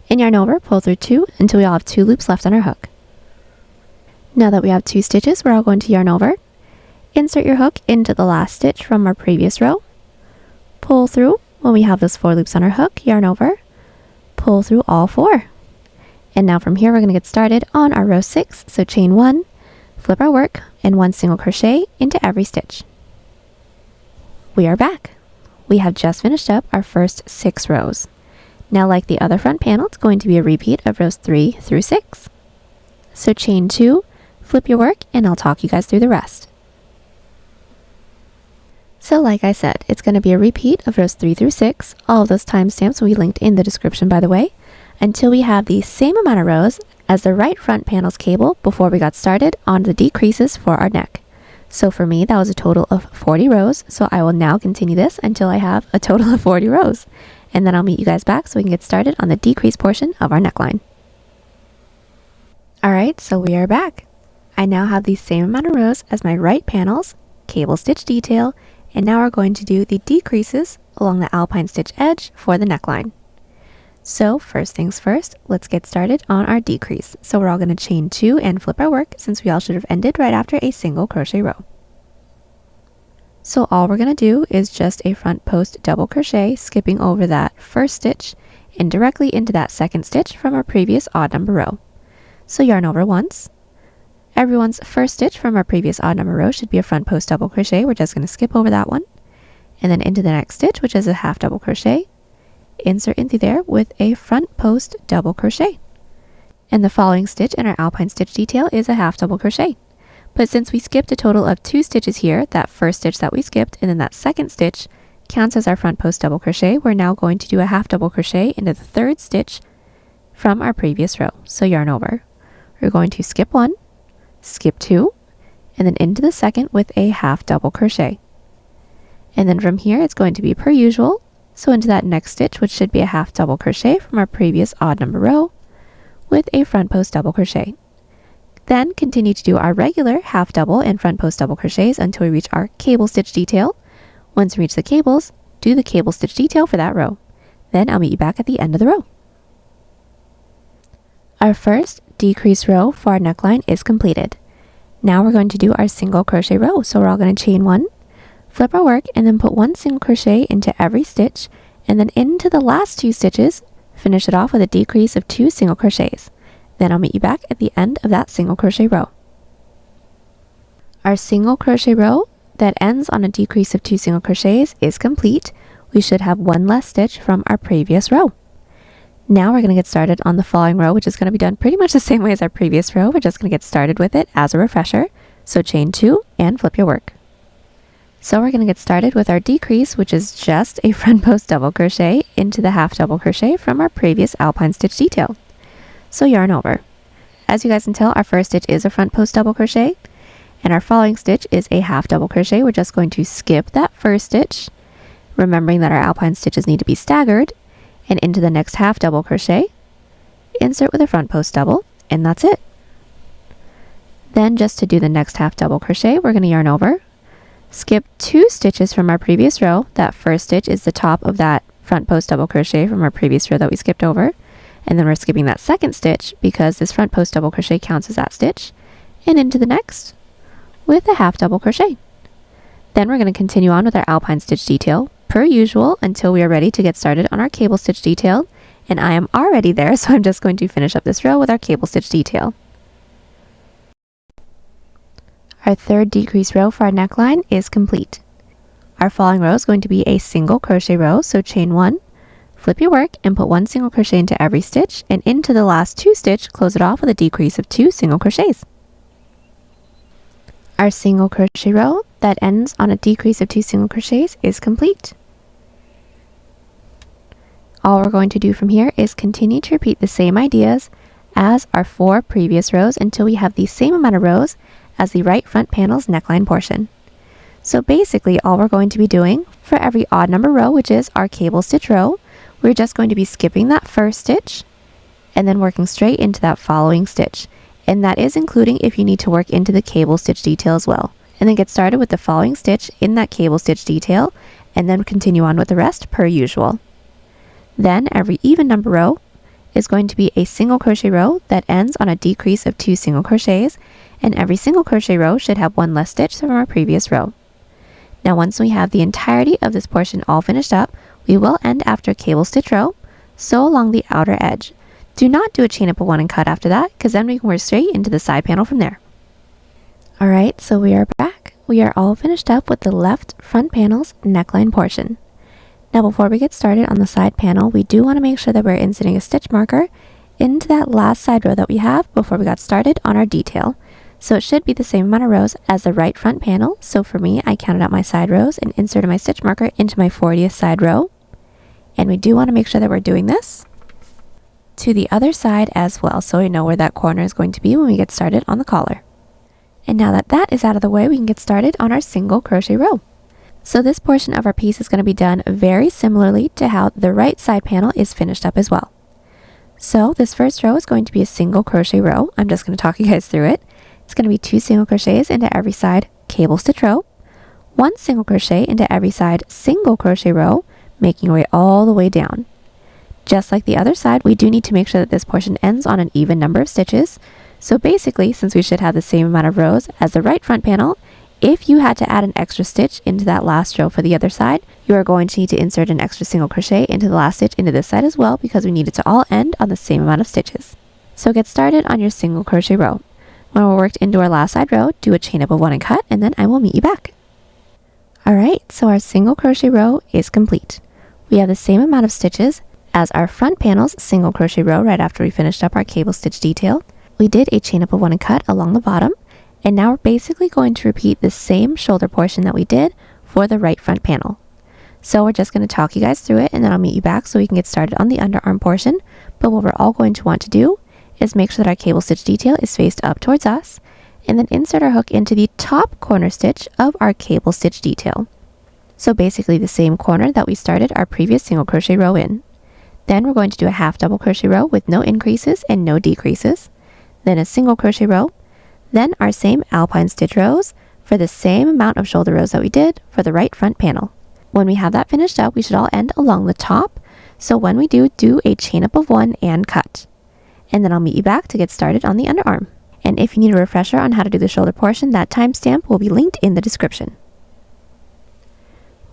and yarn over, pull through 2 until we all have 2 loops left on our hook. Now that we have 2 stitches, we're all going to yarn over, insert your hook into the last stitch from our previous row, pull through. When we have those 4 loops on our hook, yarn over, pull through all 4. And now from here we're going to get started on our row 6. So chain 1, flip our work, and 1 single crochet into every stitch. We are back. We have just finished up our first 6 rows. Now, like the other front panel, it's going to be a repeat of rows 3 through 6. So chain 2, flip your work, and I'll talk you guys through the rest. So like I said, it's going to be a repeat of rows 3 through 6. All of those timestamps will be linked in the description, by the way, until we have the same amount of rows as the right front panel's cable before we got started on the decreases for our neck. So for me, that was a total of 40 rows. So I will now continue this until I have a total of 40 rows. And then I'll meet you guys back so we can get started on the decrease portion of our neckline. Alright, so we are back. I now have the same amount of rows as my right panel's cable stitch detail, and now we're going to do the decreases along the Alpine stitch edge for the neckline. So first things first, let's get started on our decrease. So we're all going to chain 2 and flip our work, since we all should have ended right after a single crochet row. So all we're going to do is just a front post double crochet, skipping over that first stitch and directly into that second stitch from our previous odd number row. So yarn over once. Everyone's first stitch from our previous odd number row should be a front post double crochet. We're just going to skip over that one, and then into the next stitch, which is a half double crochet, insert into there with a front post double crochet. And the following stitch in our Alpine stitch detail is a half double crochet. But since we skipped a total of 2 stitches here, that first stitch that we skipped and then that second stitch counts as our front post double crochet, we're now going to do a half double crochet into the third stitch from our previous row. So yarn over. We're going to skip 1, skip 2, and then into the second with a half double crochet. And then from here it's going to be per usual, so into that next stitch, which should be a half double crochet from our previous odd number row, with a front post double crochet. Then continue to do our regular half double and front post double crochets until we reach our cable stitch detail. Once we reach the cables, do the cable stitch detail for that row. Then I'll meet you back at the end of the row. Our first decrease row for our neckline is completed. Now we're going to do our single crochet row. So we're all going to chain 1, flip our work, and then put 1 single crochet into every stitch, and then into the last 2 stitches, finish it off with a decrease of 2 single crochets. Then I'll meet you back at the end of that single crochet row. Our single crochet row that ends on a decrease of 2 single crochets is complete. We should have 1 less stitch from our previous row. Now we're going to get started on the following row, which is going to be done pretty much the same way as our previous row. We're just going to get started with it as a refresher. So chain 2 and flip your work. So we're going to get started with our decrease, which is just a front post double crochet into the half double crochet from our previous Alpine stitch detail. So yarn over. As you guys can tell, our first stitch is a front post double crochet, and our following stitch is a half double crochet. We're just going to skip that first stitch, remembering that our Alpine stitches need to be staggered, and into the next half double crochet, insert with a front post double, and that's it. Then just to do the next half double crochet, we're going to yarn over, skip 2 stitches from our previous row. That first stitch is the top of that front post double crochet from our previous row that we skipped over, and then we're skipping that second stitch because this front post double crochet counts as that stitch, and into the next with a half double crochet. Then we're going to continue on with our Alpine stitch detail per usual until we are ready to get started on our cable stitch detail, and I am already there, so I'm just going to finish up this row with our cable stitch detail. Our third decrease row for our neckline is complete. Our following row is going to be a single crochet row, so chain 1, flip your work and put 1 single crochet into every stitch, and into the last 2 stitch, close it off with a decrease of 2 single crochets. Our single crochet row that ends on a decrease of 2 single crochets is complete. All we're going to do from here is continue to repeat the same ideas as our 4 previous rows until we have the same amount of rows as the right front panel's neckline portion. So basically all we're going to be doing for every odd number row, which is our cable stitch row, we're just going to be skipping that first stitch and then working straight into that following stitch. And that is including if you need to work into the cable stitch detail as well. And then get started with the following stitch in that cable stitch detail and then continue on with the rest per usual. Then every even number row is going to be a single crochet row that ends on a decrease of 2 single crochets, and every single crochet row should have 1 less stitch from our previous row. Now once we have the entirety of this portion all finished up, we will end after a cable stitch row, sew along the outer edge. Do not do a chain up of 1 and cut after that, because then we can work straight into the side panel from there. Alright, so we are back. We are all finished up with the left front panel's neckline portion. Now before we get started on the side panel, we do want to make sure that we're inserting a stitch marker into that last side row that we have before we got started on our detail. So it should be the same amount of rows as the right front panel. So for me, I counted out my side rows and inserted my stitch marker into my 40th side row. And we do want to make sure that we're doing this to the other side as well, so we know where that corner is going to be when we get started on the collar. And now that that is out of the way, we can get started on our single crochet row. So this portion of our piece is going to be done very similarly to how the right side panel is finished up as well. So this first row is going to be a single crochet row. I'm just going to talk you guys through it. It's going to be 2 single crochets into every side cable stitch row, 1 single crochet into every side single crochet row, making your way all the way down. Just like the other side, we do need to make sure that this portion ends on an even number of stitches. So basically, since we should have the same amount of rows as the right front panel, if you had to add an extra stitch into that last row for the other side, you are going to need to insert an extra single crochet into the last stitch into this side as well, because we need it to all end on the same amount of stitches. So get started on your single crochet row. When we're worked into our last side row, do a chain up of 1 and cut, and then I will meet you back. Alright, so our single crochet row is complete. We have the same amount of stitches as our front panel's single crochet row right after we finished up our cable stitch detail. We did a chain up of 1 and cut along the bottom, and now we're basically going to repeat the same shoulder portion that we did for the right front panel. So we're just going to talk you guys through it, and then I'll meet you back so we can get started on the underarm portion. But what we're all going to want to do is make sure that our cable stitch detail is faced up towards us, and then insert our hook into the top corner stitch of our cable stitch detail. So basically the same corner that we started our previous single crochet row in. Then we're going to do a half double crochet row with no increases and no decreases, then a single crochet row, then our same alpine stitch rows for the same amount of shoulder rows that we did for the right front panel. When we have that finished up, we should all end along the top. So when we do a chain up of 1 and cut. And then I'll meet you back to get started on the underarm. And if you need a refresher on how to do the shoulder portion, that timestamp will be linked in the description.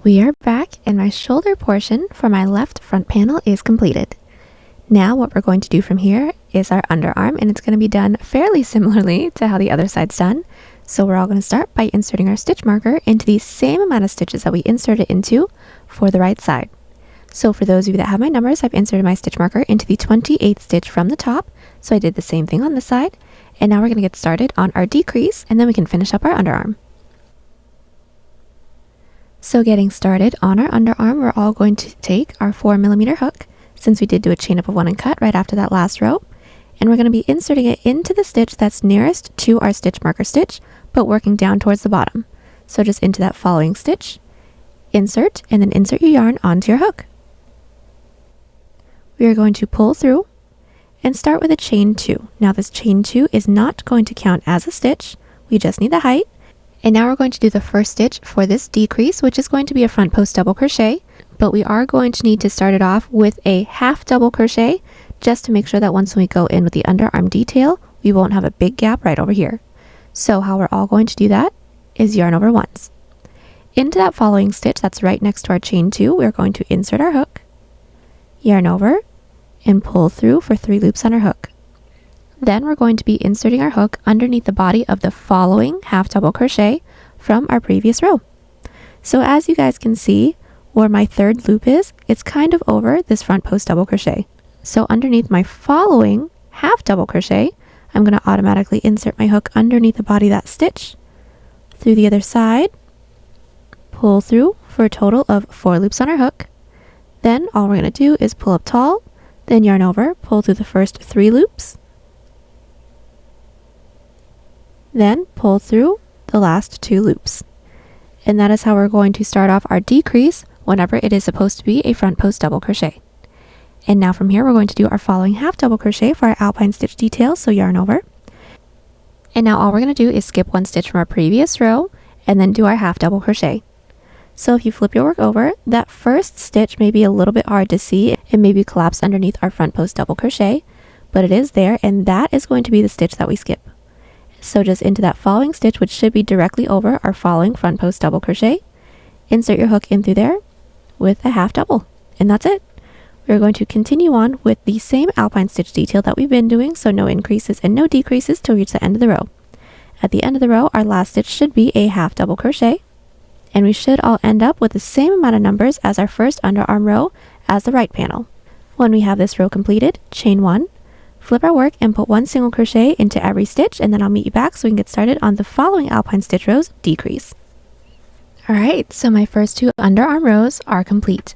We are back, and my shoulder portion for my left front panel is completed. Now what we're going to do from here is our underarm, and it's going to be done fairly similarly to how the other side's done. So we're all going to start by inserting our stitch marker into the same amount of stitches that we inserted into for the right side. So for those of you that have my numbers, I've inserted my stitch marker into the 28th stitch from the top. So I did the same thing on this side. And now we're going to get started on our decrease, and then we can finish up our underarm. So getting started on our underarm, we're all going to take our 4mm hook, since we did do a chain up of 1 and cut right after that last row, and we're going to be inserting it into the stitch that's nearest to our stitch marker stitch, but working down towards the bottom. So just into that following stitch, insert, and then insert your yarn onto your hook. We are going to pull through and start with a chain 2. Now this chain 2 is not going to count as a stitch, we just need the height. And now we're going to do the first stitch for this decrease, which is going to be a front post double crochet, but we are going to need to start it off with a half double crochet just to make sure that once we go in with the underarm detail, we won't have a big gap right over here. So how we're all going to do that is yarn over once. Into that following stitch that's right next to our chain 2, we're going to insert our hook, yarn over, and pull through for 3 loops on our hook. Then we're going to be inserting our hook underneath the body of the following half double crochet from our previous row. So as you guys can see, where my third loop is, it's kind of over this front post double crochet. So underneath my following half double crochet, I'm going to automatically insert my hook underneath the body of that stitch, through the other side, pull through for a total of 4 loops on our hook. Then all we're going to do is pull up tall, then yarn over, pull through the first 3 loops, then pull through the last 2 loops. And that is how we're going to start off our decrease whenever it is supposed to be a front post double crochet. And now from here we're going to do our following half double crochet for our alpine stitch details, so yarn over. And now all we're going to do is skip 1 stitch from our previous row and then do our half double crochet. So if you flip your work over, that first stitch may be a little bit hard to see. It may be collapsed underneath our front post double crochet, but it is there, and that is going to be the stitch that we skip. So just into that following stitch, which should be directly over our following front post double crochet, insert your hook in through there with a half double, and that's it. We're going to continue on with the same alpine stitch detail that we've been doing, so no increases and no decreases till we reach the end of the row. At the end of the row, our last stitch should be a half double crochet, and we should all end up with the same amount of numbers as our first underarm row as the right panel. When we have this row completed, chain 1, flip our work and put 1 single crochet into every stitch, and then I'll meet you back so we can get started on the following alpine stitch rows decrease. Alright, so my first 2 underarm rows are complete.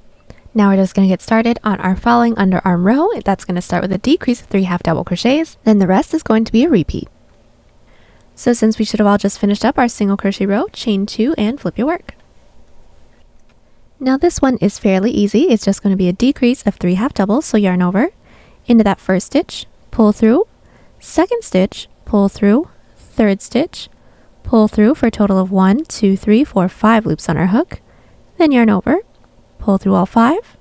Now we're just going to get started on our following underarm row. That's going to start with a decrease of 3 half double crochets, then the rest is going to be a repeat. So since we should have all just finished up our single crochet row, chain 2 and flip your work. Now this one is fairly easy. It's just going to be a decrease of 3 half doubles, so yarn over, into that first stitch, pull through, second stitch, pull through, third stitch, pull through for a total of 1, 2, 3, 4, 5 loops on our hook, then yarn over, pull through all 5,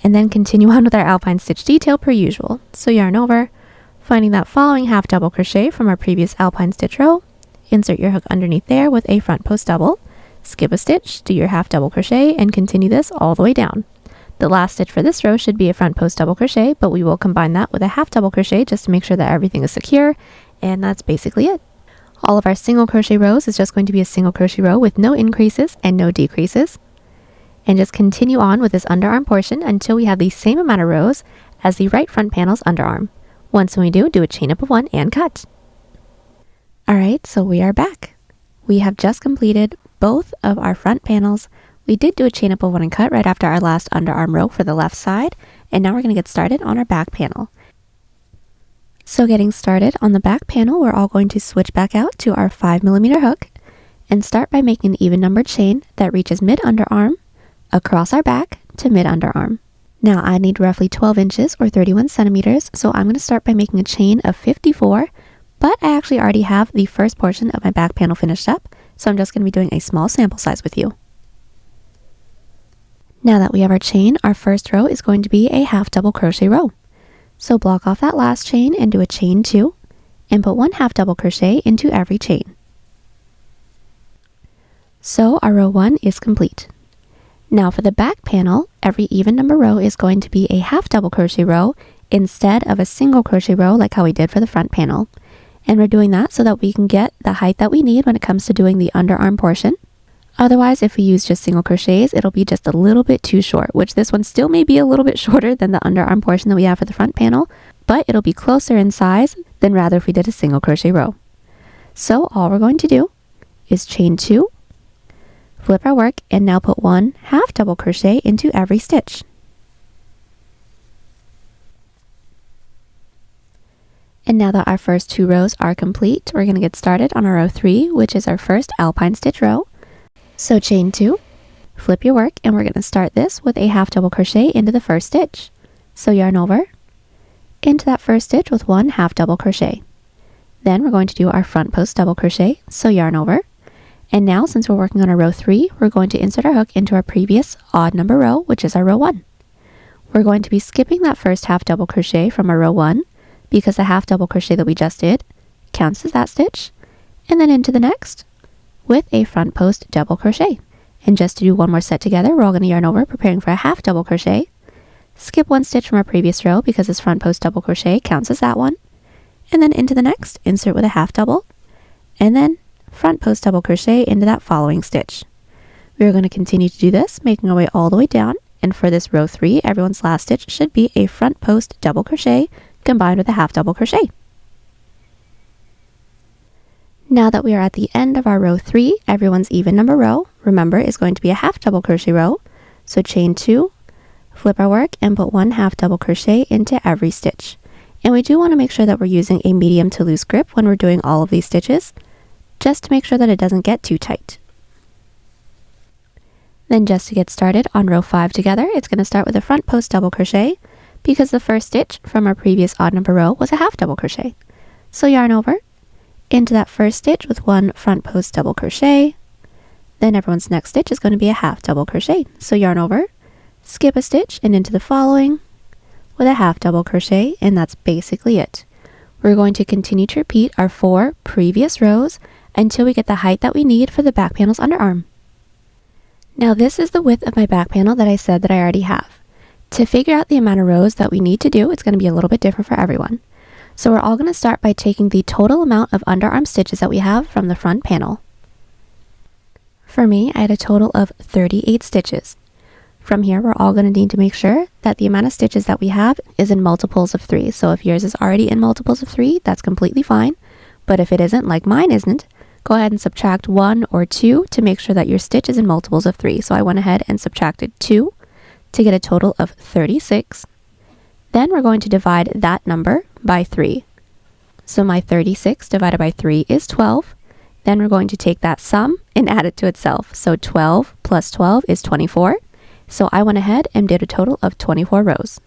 and then continue on with our alpine stitch detail per usual. So yarn over, finding that following half double crochet from our previous alpine stitch row, insert your hook underneath there with a front post double, skip a stitch, do your half double crochet, and continue this all the way down. The last stitch for this row should be a front post double crochet, but we will combine that with a half double crochet just to make sure that everything is secure, and that's basically it. All of our single crochet rows is just going to be a single crochet row with no increases and no decreases. And just continue on with this underarm portion until we have the same amount of rows as the right front panel's underarm. Once we do a chain up of 1 and cut. Alright, so we are back. We have just completed both of our front panels. We did do a chain up of 1 and cut right after our last underarm row for the left side, and now we're going to get started on our back panel. So getting started on the back panel, we're all going to switch back out to our 5mm hook and start by making an even numbered chain that reaches mid underarm, across our back to mid underarm. Now I need roughly 12 inches or 31 centimeters, so I'm going to start by making a chain of 54, but I actually already have the first portion of my back panel finished up, so I'm just going to be doing a small sample size with you. Now that we have our chain, our first row is going to be a half double crochet row. So block off that last chain and do a chain 2, and put 1 half double crochet into every chain. So our row 1 is complete. Now for the back panel, every even number row is going to be a half double crochet row instead of a single crochet row like how we did for the front panel. And we're doing that so that we can get the height that we need when it comes to doing the underarm portion. Otherwise, if we use just single crochets, it'll be just a little bit too short, which this one still may be a little bit shorter than the underarm portion that we have for the front panel, but it'll be closer in size than rather if we did a single crochet row. So all we're going to do is chain 2, flip our work, and now put 1 half double crochet into every stitch. And now that our first 2 rows are complete, we're going to get started on our row 3, which is our first alpine stitch row. So chain 2, flip your work, and we're going to start this with a half double crochet into the first stitch. So yarn over, into that first stitch with 1 half double crochet. Then we're going to do our front post double crochet, so yarn over. And now, since we're working on our row 3, we're going to insert our hook into our previous odd number row, which is our row 1. We're going to be skipping that first half double crochet from our row 1, because the half double crochet that we just did counts as that stitch, and then into the next with a front post double crochet. And just to do one more set together, we're all going to yarn over, preparing for a half double crochet, skip 1 stitch from our previous row because this front post double crochet counts as that one, and then into the next, insert with a half double, and then front post double crochet into that following stitch. We're going to continue to do this, making our way all the way down, and for this row 3, everyone's last stitch should be a front post double crochet combined with a half double crochet. Now that we are at the end of our row 3, everyone's even number row, remember, is going to be a half double crochet row. So chain 2, flip our work, and put 1 half double crochet into every stitch. And we do want to make sure that we're using a medium to loose grip when we're doing all of these stitches, just to make sure that it doesn't get too tight. Then just to get started on row 5 together, it's going to start with a front post double crochet because the first stitch from our previous odd number row was a half double crochet. So yarn over into that first stitch with 1 front post double crochet. Then everyone's next stitch is going to be a half double crochet. So yarn over, skip a stitch, and into the following with a half double crochet, and that's basically it. We're going to continue to repeat our 4 previous rows until we get the height that we need for the back panel's underarm. Now this is the width of my back panel that I said that I already have. To figure out the amount of rows that we need to do, it's going to be a little bit different for everyone. So we're all going to start by taking the total amount of underarm stitches that we have from the front panel. For me, I had a total of 38 stitches. From here, we're all going to need to make sure that the amount of stitches that we have is in multiples of 3. So if yours is already in multiples of 3, that's completely fine. But if it isn't, like mine isn't, go ahead and subtract 1 or 2 to make sure that your stitch is in multiples of 3. So I went ahead and subtracted 2 to get a total of 36. Then we're going to divide that number by 3. So my 36 divided by 3 is 12. Then we're going to take that sum and add it to itself. So 12 plus 12 is 24. So I went ahead and did a total of 24 rows.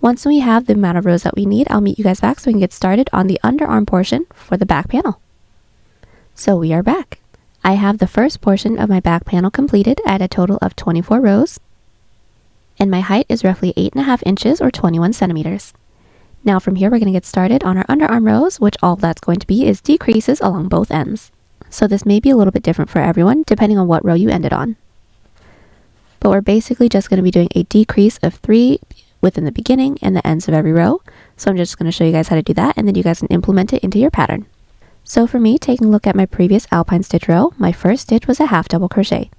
Once we have the amount of rows that we need, I'll meet you guys back so we can get started on the underarm portion for the back panel. So we are back. I have the first portion of my back panel completed at a total of 24 rows, and my height is roughly 8.5 inches or 21 centimeters. Now from here we're going to get started on our underarm rows, which all that's going to be is decreases along both ends. So this may be a little bit different for everyone depending on what row you ended on. But we're basically just going to be doing a decrease of 3 within the beginning and the ends of every row. So I'm just going to show you guys how to do that, and then you guys can implement it into your pattern. So for me, taking a look at my previous Alpine stitch row, my first stitch was a half double crochet.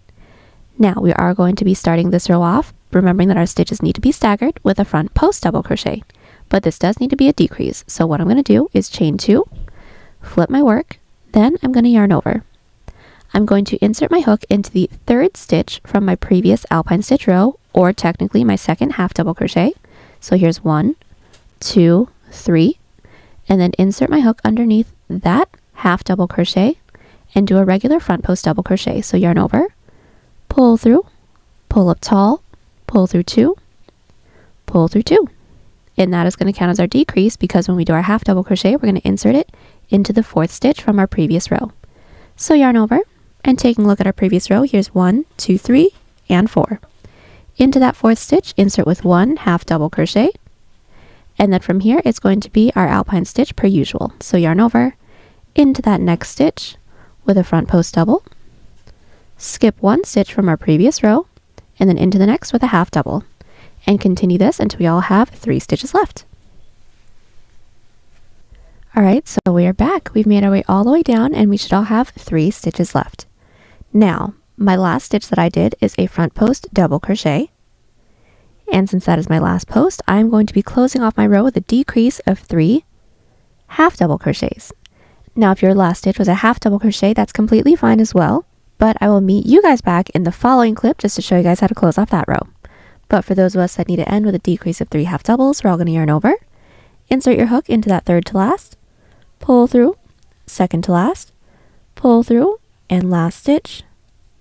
Now we are going to be starting this row off, remembering that our stitches need to be staggered with a front post double crochet. But this does need to be a decrease. So what I'm going to do is chain 2, flip my work, then I'm going to yarn over. I'm going to insert my hook into the third stitch from my previous Alpine stitch row, or technically my second half double crochet. So here's 1, 2, 3, and then insert my hook underneath that half double crochet and do a regular front post double crochet. So yarn over, pull through, pull up tall, pull through 2, pull through 2. And that is going to count as our decrease because when we do our half double crochet, we're going to insert it into the 4th stitch from our previous row. So yarn over, and taking a look at our previous row, here's 1, 2, 3, and 4. Into that 4th stitch, insert with 1 half double crochet. And then from here, it's going to be our Alpine stitch per usual. So yarn over, into that next stitch with a front post double, skip 1 stitch from our previous row, and then into the next with a half double. And continue this until we all have 3 stitches left. Alright, so we are back. We've made our way all the way down, and we should all have 3 stitches left. Now, my last stitch that I did is a front post double crochet. And since that is my last post, I'm going to be closing off my row with a decrease of 3 half double crochets. Now, if your last stitch was a half double crochet, that's completely fine as well, but I will meet you guys back in the following clip just to show you guys how to close off that row. But for those of us that need to end with a decrease of 3 half doubles, we're all going to yarn over, insert your hook into that third to last, pull through, second to last, pull through, and last stitch,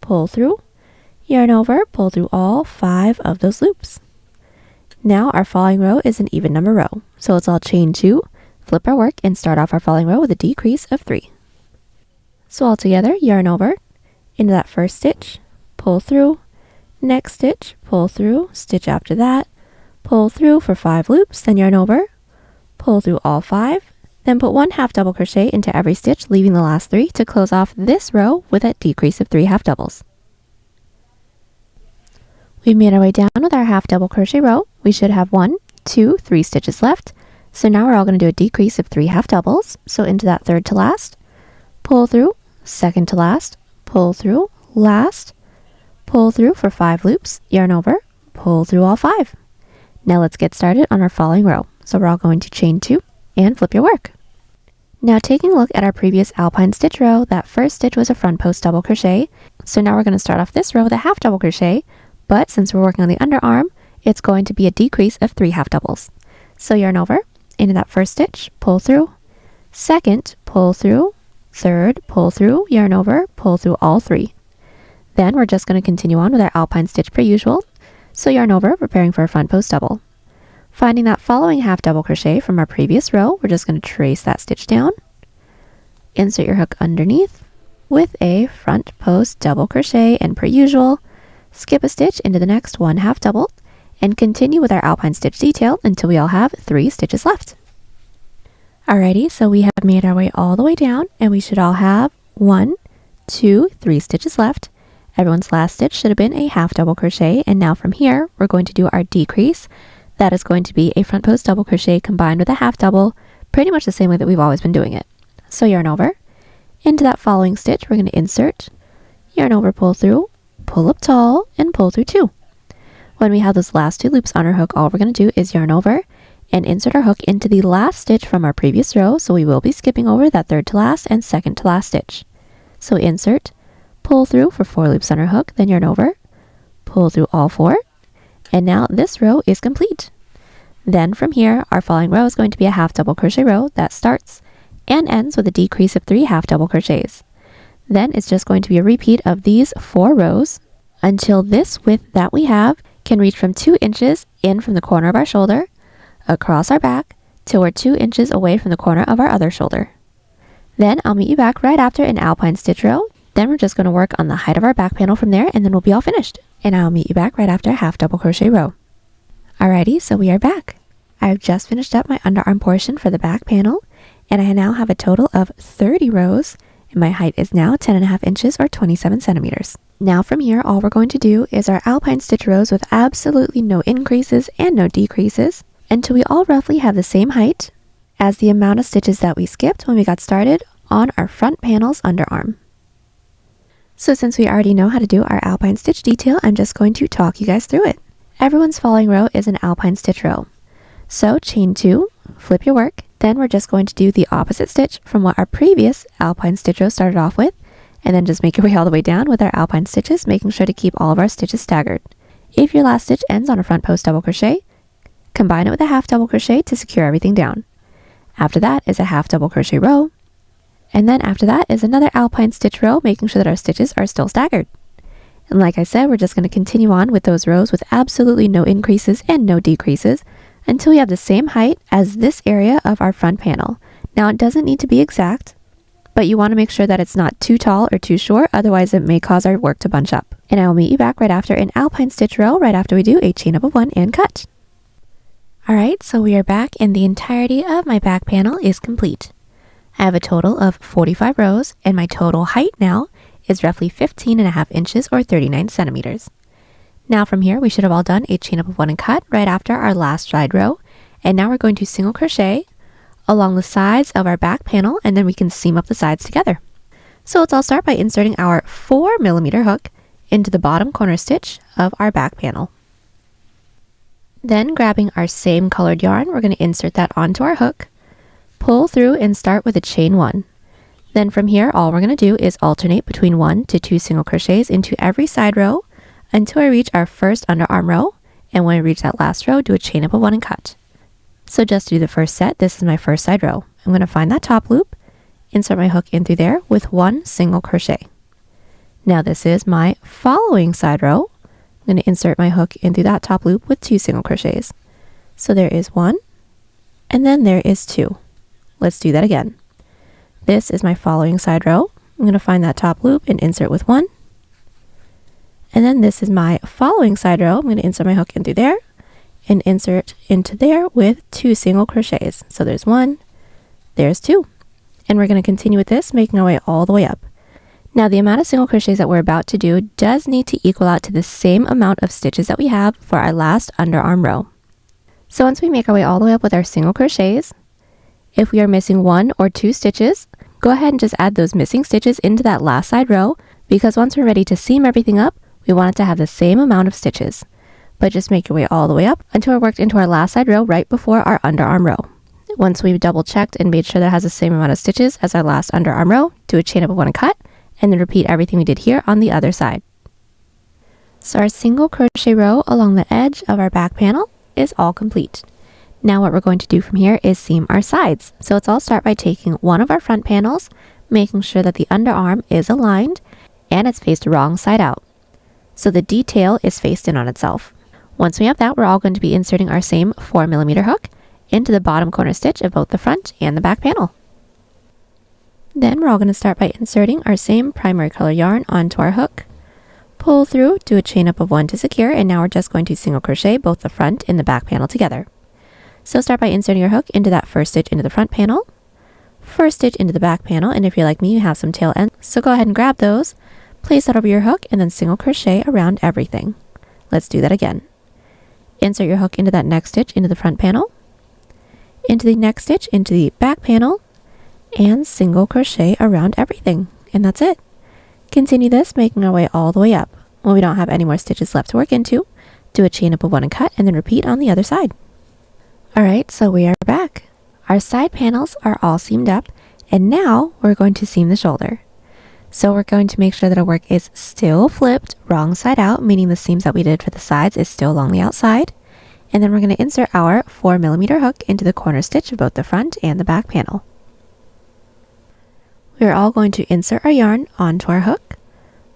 pull through, yarn over, pull through all 5 of those loops. Now our following row is an even number row, so let's all chain 2, flip our work, and start off our following row with a decrease of 3. So all together, yarn over, into that first stitch, pull through, next stitch, pull through, stitch after that, pull through for 5 loops, then yarn over, pull through all 5, then put 1 half double crochet into every stitch, leaving the last 3 to close off this row with a decrease of 3 half doubles. We've made our way down with our half double crochet row. We should have 1, 2, 3 stitches left. So now we're all going to do a decrease of 3 half doubles. So into that third to last, pull through, second to last, pull through, last, pull through for 5 loops, yarn over, pull through all 5. Now let's get started on our following row. So we're all going to chain 2 and flip your work. Now taking a look at our previous Alpine stitch row, that first stitch was a front post double crochet. So now we're going to start off this row with a half double crochet, but since we're working on the underarm, it's going to be a decrease of 3 half doubles. So yarn over, into that first stitch, pull through, second, pull through, third, pull through, yarn over, pull through all 3. Then we're just going to continue on with our Alpine stitch per usual. So yarn over, preparing for a front post double. Finding that following half double crochet from our previous row, we're just going to trace that stitch down, insert your hook underneath with a front post double crochet, and per usual, skip a stitch into the next 1 half double and continue with our Alpine stitch detail until we all have 3 stitches left. Alrighty, so we have made our way all the way down and we should all have 1, 2, 3 stitches left. Everyone's last stitch should have been a half double crochet, and now from here we're going to do our decrease. That is going to be a front post double crochet combined with a half double, pretty much the same way that we've always been doing it. So yarn over, into that following stitch we're going to insert, yarn over, pull through, pull up tall, and pull through 2. When we have those last 2 loops on our hook, all we're going to do is yarn over and insert our hook into the last stitch from our previous row, so we will be skipping over that third to last and second to last stitch. So insert, pull through for 4 loops on our hook, then yarn over, pull through all 4, and now this row is complete. Then from here, our following row is going to be a half double crochet row that starts and ends with a decrease of 3 half double crochets. Then it's just going to be a repeat of these 4 rows until this width that we have can reach from 2 inches in from the corner of our shoulder, across our back, till we're 2 inches away from the corner of our other shoulder. Then I'll meet you back right after an Alpine stitch row. Then we're just going to work on the height of our back panel from there, and then we'll be all finished. And I'll meet you back right after a half double crochet row. Alrighty, so we are back. I've just finished up my underarm portion for the back panel, and I now have a total of 30 rows, and my height is now 10.5 inches or 27 centimeters. Now from here, all we're going to do is our Alpine stitch rows with absolutely no increases and no decreases until we all roughly have the same height as the amount of stitches that we skipped when we got started on our front panel's underarm. So since we already know how to do our Alpine stitch detail, I'm just going to talk you guys through it. Everyone's following row is an Alpine stitch row. So chain 2, flip your work, then we're just going to do the opposite stitch from what our previous Alpine stitch row started off with, and then just make your way all the way down with our Alpine stitches, making sure to keep all of our stitches staggered. If your last stitch ends on a front post double crochet, combine it with a half double crochet to secure everything down. After that is a half double crochet row, and then after that is another Alpine stitch row, making sure that our stitches are still staggered. And like I said, we're just going to continue on with those rows with absolutely no increases and no decreases until we have the same height as this area of our front panel. Now it doesn't need to be exact, but you want to make sure that it's not too tall or too short, otherwise it may cause our work to bunch up. And I will meet you back right after an Alpine stitch row, right after we do a chain up of 1 and cut. Alright, so we are back and the entirety of my back panel is complete. I have a total of 45 rows, and my total height now is roughly 15.5 inches or 39 centimeters. Now from here, we should have all done a chain up of 1 and cut right after our last side row, and now we're going to single crochet along the sides of our back panel, and then we can seam up the sides together. So let's all start by inserting our 4mm hook into the bottom corner stitch of our back panel. Then grabbing our same colored yarn, we're going to insert that onto our hook, pull through and start with a chain 1. Then from here, all we're going to do is alternate between 1 to 2 single crochets into every side row until I reach our first underarm row, and when I reach that last row, do a chain up of 1 and cut. So just to do the first set, this is my first side row. I'm going to find that top loop, insert my hook in through there with 1 single crochet. Now this is my following side row. I'm going to insert my hook in through that top loop with 2 single crochets. So there is 1, and then there is 2. Let's do that again. This is my following side row. I'm going to find that top loop and insert with 1. And then this is my following side row. I'm going to insert my hook in through there and insert into there with 2 single crochets. So there's 1, there's 2. And we're going to continue with this, making our way all the way up. Now the amount of single crochets that we're about to do does need to equal out to the same amount of stitches that we have for our last underarm row. So once we make our way all the way up with our single crochets, if we are missing 1 or 2 stitches, go ahead and just add those missing stitches into that last side row because once we're ready to seam everything up, we want it to have the same amount of stitches. But just make your way all the way up until we're worked into our last side row right before our underarm row. Once we've double checked and made sure that it has the same amount of stitches as our last underarm row, do a chain up of 1 and cut, and then repeat everything we did here on the other side. So our single crochet row along the edge of our back panel is all complete. Now what we're going to do from here is seam our sides. So let's all start by taking one of our front panels, making sure that the underarm is aligned and it's faced wrong side out. So the detail is faced in on itself. Once we have that, we're all going to be inserting our same 4mm hook into the bottom corner stitch of both the front and the back panel. Then we're all going to start by inserting our same primary color yarn onto our hook. Pull through, do a chain up of 1 to secure, and now we're just going to single crochet both the front and the back panel together. So start by inserting your hook into that first stitch into the front panel, first stitch into the back panel, and if you're like me, you have some tail ends, so go ahead and grab those, place that over your hook, and then single crochet around everything. Let's do that again. Insert your hook into that next stitch into the front panel, into the next stitch into the back panel, and single crochet around everything. And that's it. Continue this, making our way all the way up. When we don't have any more stitches left to work into, do a chain up of 1 and cut, and then repeat on the other side. Alright, so we are back. Our side panels are all seamed up, and now we're going to seam the shoulder. So we're going to make sure that our work is still flipped wrong side out, meaning the seams that we did for the sides is still along the outside. And then we're going to insert our 4mm hook into the corner stitch of both the front and the back panel. We're all going to insert our yarn onto our hook,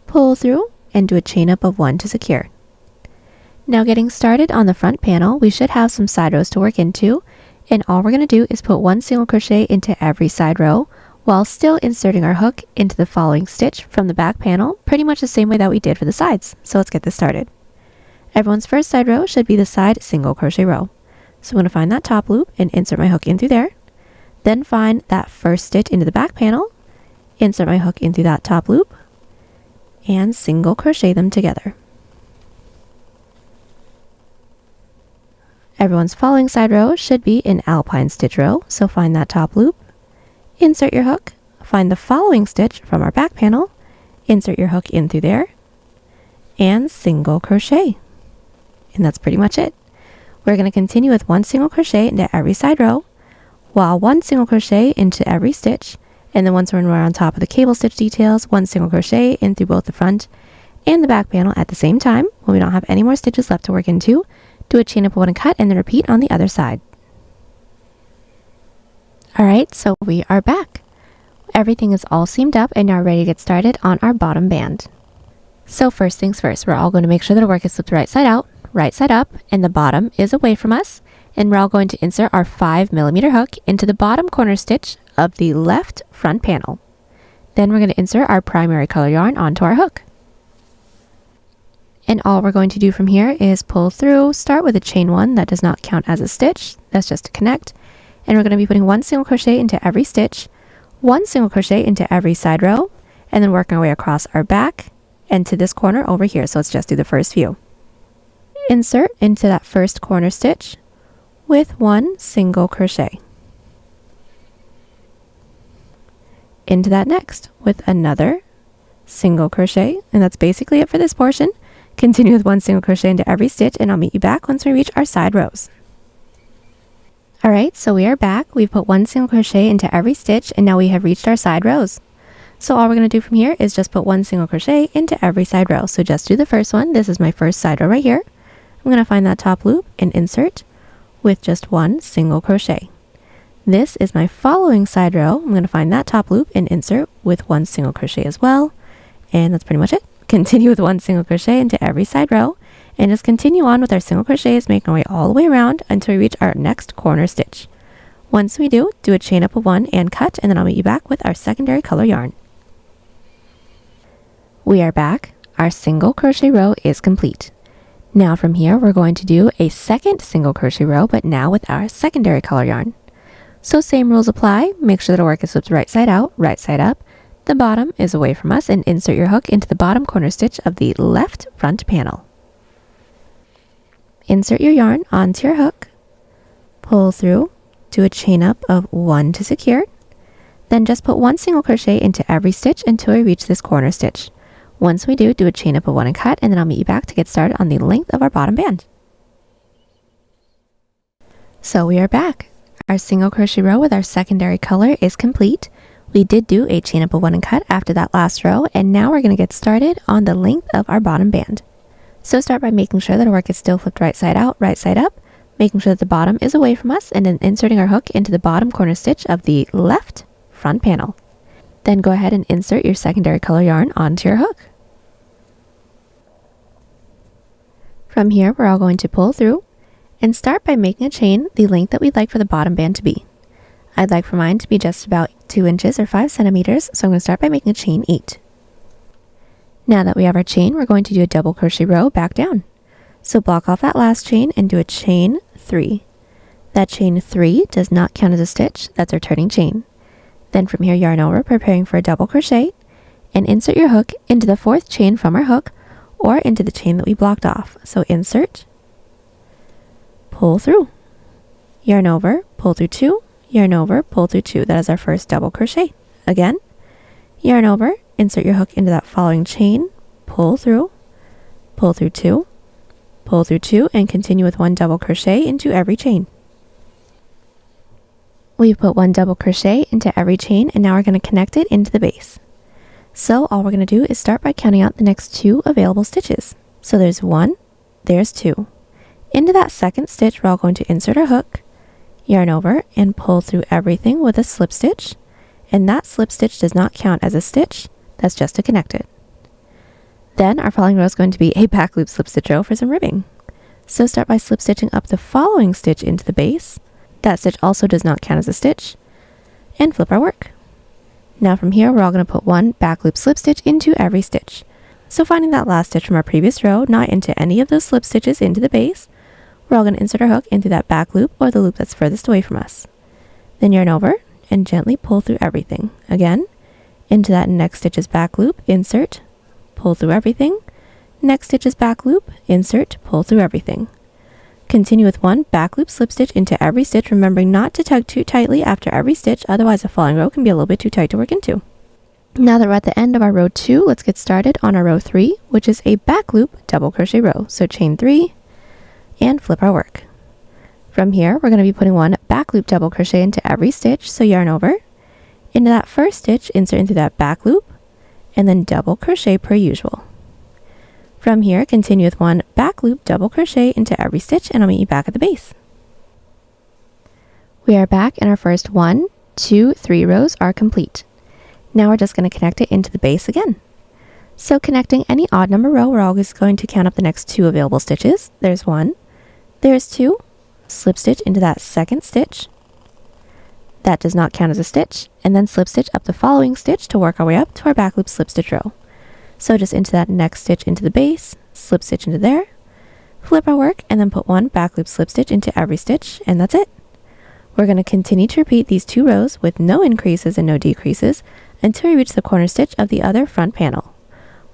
pull through, and do a chain up of 1 to secure. Now getting started on the front panel, we should have some side rows to work into, and all we're going to do is put 1 single crochet into every side row, while still inserting our hook into the following stitch from the back panel, pretty much the same way that we did for the sides. So let's get this started. Everyone's first side row should be the side single crochet row. So I'm going to find that top loop and insert my hook in through there. Then find that first stitch into the back panel, insert my hook in through that top loop, and single crochet them together. Everyone's following side row should be an Alpine stitch row, so find that top loop, insert your hook, find the following stitch from our back panel, insert your hook in through there, and single crochet. And that's pretty much it. We're going to continue with 1 single crochet into every side row, while 1 single crochet into every stitch, and then once we're on top of the cable stitch details, 1 single crochet in through both the front and the back panel at the same time. When we don't have any more stitches left to work into, do a chain up of 1 and cut, and then repeat on the other side. Alright, so we are back. Everything is all seamed up and now ready to get started on our bottom band. So first things first, we're all going to make sure that our work is flipped right side out, right side up, and the bottom is away from us. And we're all going to insert our 5mm hook into the bottom corner stitch of the left front panel. Then we're going to insert our primary color yarn onto our hook. And all we're going to do from here is pull through, start with a chain 1 that does not count as a stitch, that's just to connect. And we're going to be putting 1 single crochet into every stitch, 1 single crochet into every side row, and then working our way across our back and to this corner over here. So let's just do the first few. Insert into that first corner stitch with 1 single crochet. Into that next with another single crochet, and that's basically it for this portion. Continue with 1 single crochet into every stitch, and I'll meet you back once we reach our side rows. Alright, so we are back. We've put 1 single crochet into every stitch, and now we have reached our side rows. So all we're going to do from here is just put 1 single crochet into every side row. So just do the first one. This is my first side row right here. I'm going to find that top loop and insert with just 1 single crochet. This is my following side row. I'm going to find that top loop and insert with 1 single crochet as well. And that's pretty much it. Continue with 1 single crochet into every side row, and just continue on with our single crochets, making our way all the way around until we reach our next corner stitch. Once we do a chain up of 1 and cut, and then I'll meet you back with our secondary color yarn. We are back. Our single crochet row is complete. Now from here, we're going to do a second single crochet row, but now with our secondary color yarn. So same rules apply. Make sure that our work is flipped right side out, right side up. The bottom is away from us, and insert your hook into the bottom corner stitch of the left front panel. Insert your yarn onto your hook, pull through, do a chain up of 1 to secure, then just put 1 single crochet into every stitch until we reach this corner stitch. Once we do a chain up of 1 and cut, and then I'll meet you back to get started on the length of our bottom band. So we are back. Our single crochet row with our secondary color is complete. We did do a chain up of 1 and cut after that last row, and now we're going to get started on the length of our bottom band. So start by making sure that our work is still flipped right side out, right side up, making sure that the bottom is away from us, and then inserting our hook into the bottom corner stitch of the left front panel. Then go ahead and insert your secondary color yarn onto your hook. From here, we're all going to pull through and start by making a chain the length that we'd like for the bottom band to be. I'd like for mine to be just about 2 inches or 5 centimeters, so I'm going to start by making a chain 8. Now that we have our chain, we're going to do a double crochet row back down. So block off that last chain and do a chain 3. That chain 3 does not count as a stitch, that's our turning chain. Then from here, yarn over, preparing for a double crochet, and insert your hook into the 4th chain from our hook, or into the chain that we blocked off. So insert, pull through, yarn over, pull through 2, yarn over, pull through 2. That is our first double crochet. Again, yarn over, insert your hook into that following chain, pull through 2, pull through 2, and continue with 1 double crochet into every chain. We've put 1 double crochet into every chain, and now we're going to connect it into the base. So all we're going to do is start by counting out the next 2 available stitches. So there's 1, there's 2. Into that second stitch, we're all going to insert our hook, yarn over, and pull through everything with a slip stitch. And that slip stitch does not count as a stitch, that's just to connect it. Then our following row is going to be a back loop slip stitch row for some ribbing. So start by slip stitching up the following stitch into the base. That stitch also does not count as a stitch, and flip our work. Now from here, we're all going to put 1 back loop slip stitch into every stitch. So finding that last stitch from our previous row, not into any of those slip stitches into the base, we're all going to insert our hook into that back loop or the loop that's furthest away from us. Then yarn over and gently pull through everything. Again, into that next stitch's back loop, insert, pull through everything. Next stitch's back loop, insert, pull through everything. Continue with 1 back loop slip stitch into every stitch, remembering not to tug too tightly after every stitch, otherwise the following row can be a little bit too tight to work into. Now that we're at the end of our row 2, let's get started on our row 3, which is a back loop double crochet row. So chain 3 and flip our work. From here, we're going to be putting 1 back loop double crochet into every stitch, so yarn over. Into that first stitch, insert into that back loop, and then double crochet per usual. From here, continue with 1 back loop double crochet into every stitch, and I'll meet you back at the base. We are back, and our first 1, 2, 3 rows are complete. Now we're just going to connect it into the base again. So connecting any odd number row, we're always going to count up the next 2 available stitches. There's 1, there's 2, slip stitch into that second stitch. That does not count as a stitch, and then slip stitch up the following stitch to work our way up to our back loop slip stitch row. So just into that next stitch into the base, slip stitch into there, flip our work, and then put 1 back loop slip stitch into every stitch, and that's it. We're going to continue to repeat these 2 rows with no increases and no decreases until we reach the corner stitch of the other front panel.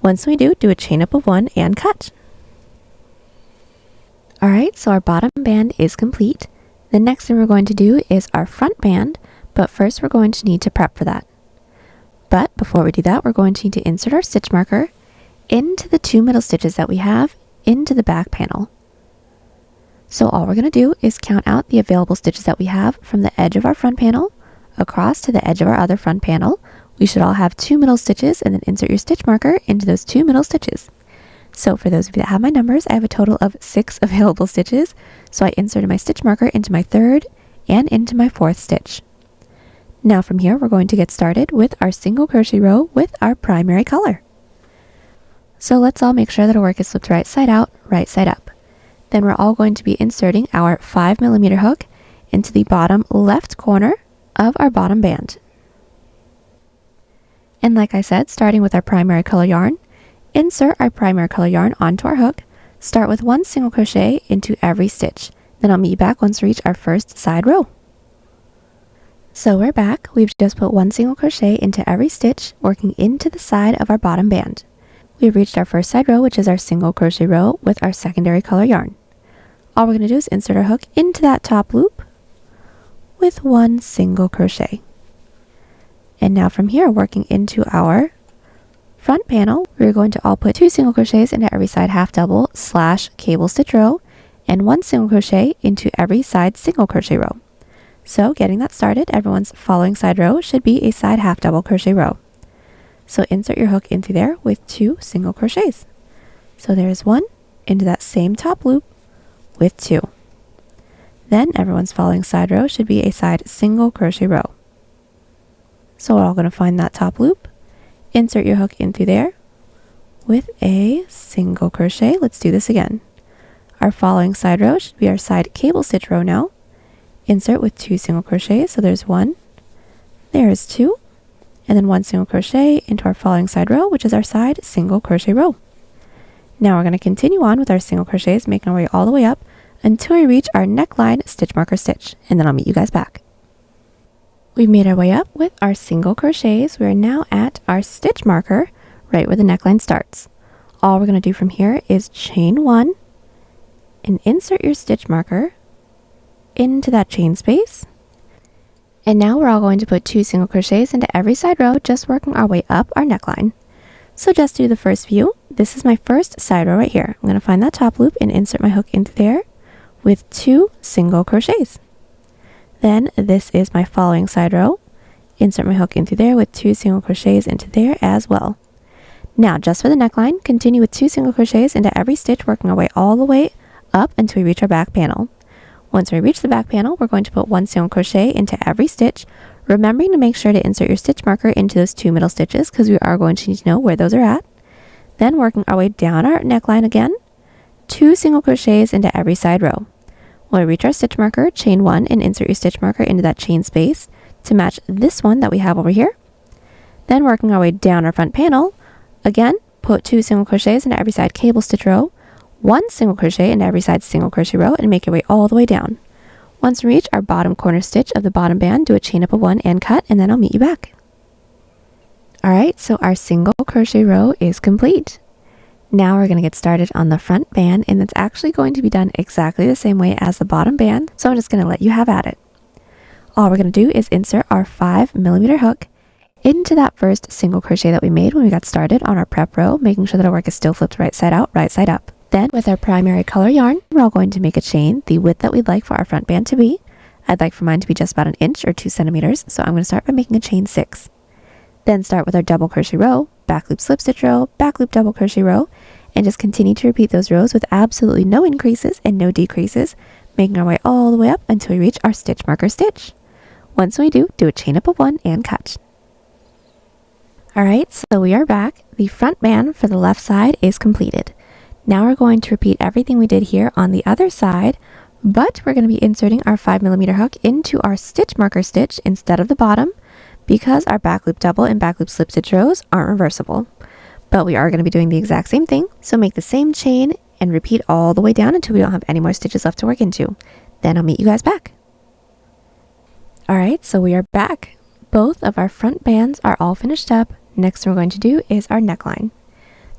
Once we do a chain up of 1 and cut. Alright, so our bottom band is complete. The next thing we're going to do is our front band, but first we're going to need to prep for that. But before we do that, we're going to need to insert our stitch marker into the 2 middle stitches that we have into the back panel. So all we're going to do is count out the available stitches that we have from the edge of our front panel across to the edge of our other front panel. We should all have 2 middle stitches, and then insert your stitch marker into those 2 middle stitches. So for those of you that have my numbers, I have a total of 6 available stitches. So I inserted my stitch marker into my 3rd and into my 4th stitch. Now from here, we're going to get started with our single crochet row with our primary color. So let's all make sure that our work is flipped right side out, right side up. Then we're all going to be inserting our 5mm hook into the bottom left corner of our bottom band. And like I said, starting with our primary color yarn, insert our primary color yarn onto our hook, start with 1 single crochet into every stitch. Then I'll meet you back once we reach our first side row. So we're back. We've just put 1 single crochet into every stitch, working into the side of our bottom band. We've reached our first side row, which is our single crochet row with our secondary color yarn. All we're going to do is insert our hook into that top loop with 1 single crochet. And now from here, working into our front panel, we're going to all put 2 single crochets into every side half double / cable stitch row and 1 single crochet into every side single crochet row. So getting that started, everyone's following side row should be a side half double crochet row. So insert your hook into there with 2 single crochets. So there's 1 into that same top loop with 2. Then everyone's following side row should be a side single crochet row. So we're all going to find that top loop, insert your hook into there with a single crochet. Let's do this again. Our following side row should be our side cable stitch row now. Insert with 2 single crochets. So there's 1, there's 2, and then 1 single crochet into our following side row, which is our side single crochet row. Now we're going to continue on with our single crochets, making our way all the way up until we reach our neckline stitch marker stitch, and then I'll meet you guys back. We've made our way up with our single crochets. We are now at our stitch marker right where the neckline starts. All we're going to do from here is chain 1 and insert your stitch marker into that chain space. And now we're all going to put 2 single crochets into every side row, just working our way up our neckline. So just to do the first view, this is my first side row right here. I'm going to find that top loop and insert my hook into there with 2 single crochets. Then this is my following side row. Insert my hook into there with 2 single crochets into there as well. Now just for the neckline, continue with 2 single crochets into every stitch, working our way all the way up until we reach our back panel. Once we reach the back panel, we're going to put 1 single crochet into every stitch, remembering to make sure to insert your stitch marker into those 2 middle stitches because we are going to need to know where those are at. Then working our way down our neckline again, 2 single crochets into every side row. When we reach our stitch marker, chain 1 and insert your stitch marker into that chain space to match this one that we have over here. Then working our way down our front panel, again, put 2 single crochets into every side cable stitch row, 1 single crochet into every side single crochet row, and make your way all the way down. Once we reach our bottom corner stitch of the bottom band, do a chain up of 1 and cut, and then I'll meet you back. Alright, so our single crochet row is complete. Now we're going to get started on the front band, and it's actually going to be done exactly the same way as the bottom band, so I'm just going to let you have at it. All we're going to do is insert our 5mm hook into that first single crochet that we made when we got started on our prep row, making sure that our work is still flipped right side out, right side up. Then with our primary color yarn, we're all going to make a chain the width that we'd like for our front band to be. I'd like for mine to be just about 1 inch or 2 centimeters, so I'm going to start by making a chain 6. Then start with our double crochet row, back loop slip stitch row, back loop double crochet row, and just continue to repeat those rows with absolutely no increases and no decreases, making our way all the way up until we reach our stitch marker stitch. Once we do a chain up of 1 and cut. Alright, so we are back. The front band for the left side is completed. Now we're going to repeat everything we did here on the other side, but we're going to be inserting our 5mm hook into our stitch marker stitch instead of the bottom, because our back loop double and back loop slip stitch rows aren't reversible. But we are going to be doing the exact same thing, so make the same chain and repeat all the way down until we don't have any more stitches left to work into. Then I'll meet you guys back. Alright, so we are back. Both of our front bands are all finished up. Next thing we're going to do is our neckline.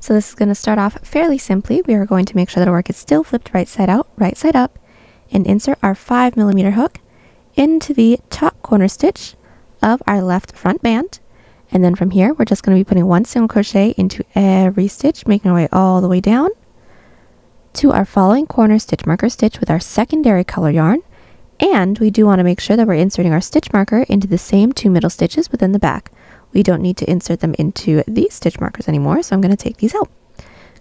So this is going to start off fairly simply. We are going to make sure that our work is still flipped right side out, right side up, and insert our 5mm hook into the top corner stitch of our left front band. And then from here, we're just going to be putting 1 single crochet into every stitch, making our way all the way down to our following corner stitch marker stitch with our secondary color yarn. And we do want to make sure that we're inserting our stitch marker into the same 2 middle stitches within the back. We don't need to insert them into these stitch markers anymore, so I'm going to take these out.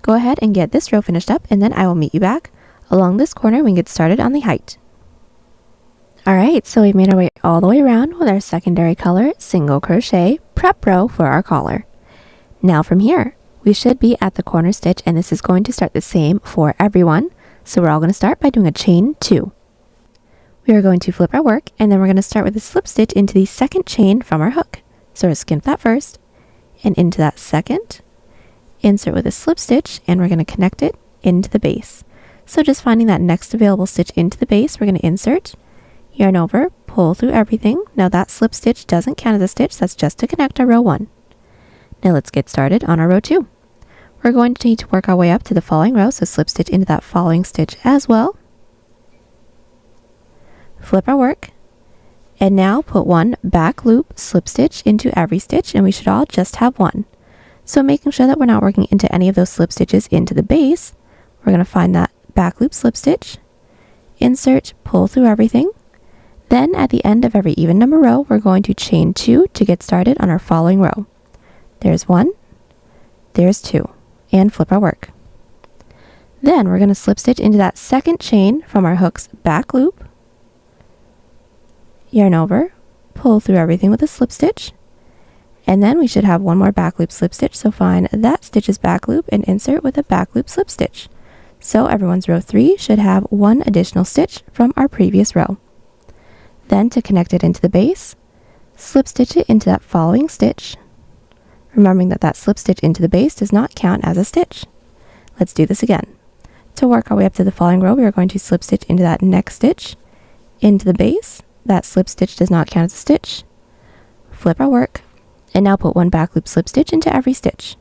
Go ahead and get this row finished up, and then I will meet you back along this corner when we get started on the height. Alright, so we've made our way all the way around with our secondary color single crochet prep row for our collar. Now from here, we should be at the corner stitch, and this is going to start the same for everyone. So we're all going to start by doing a chain 2. We are going to flip our work, and then we're going to start with a slip stitch into the second chain from our hook. So we're skimp that first, and into that second, insert with a slip stitch, and we're going to connect it into the base. So just finding that next available stitch into the base, we're going to insert, yarn over, pull through everything. Now that slip stitch doesn't count as a stitch, that's just to connect our row 1. Now let's get started on our row 2. We're going to need to work our way up to the following row, so slip stitch into that following stitch as well. Flip our work, and now put 1 back loop slip stitch into every stitch, and we should all just have 1. So making sure that we're not working into any of those slip stitches into the base, we're going to find that back loop slip stitch, insert, pull through everything. Then at the end of every even number row, we're going to chain 2 to get started on our following row. There's 1, there's 2, and flip our work. Then we're going to slip stitch into that second chain from our hook's back loop, yarn over, pull through everything with a slip stitch, and then we should have one more back loop slip stitch, so find that stitch's back loop and insert with a back loop slip stitch. So everyone's row 3 should have one additional stitch from our previous row. Then to connect it into the base, slip stitch it into that following stitch, remembering that that slip stitch into the base does not count as a stitch. Let's do this again. To work our way up to the following row, we are going to slip stitch into that next stitch, into the base. That slip stitch does not count as a stitch. Flip our work, and now put one back loop slip stitch into every stitch.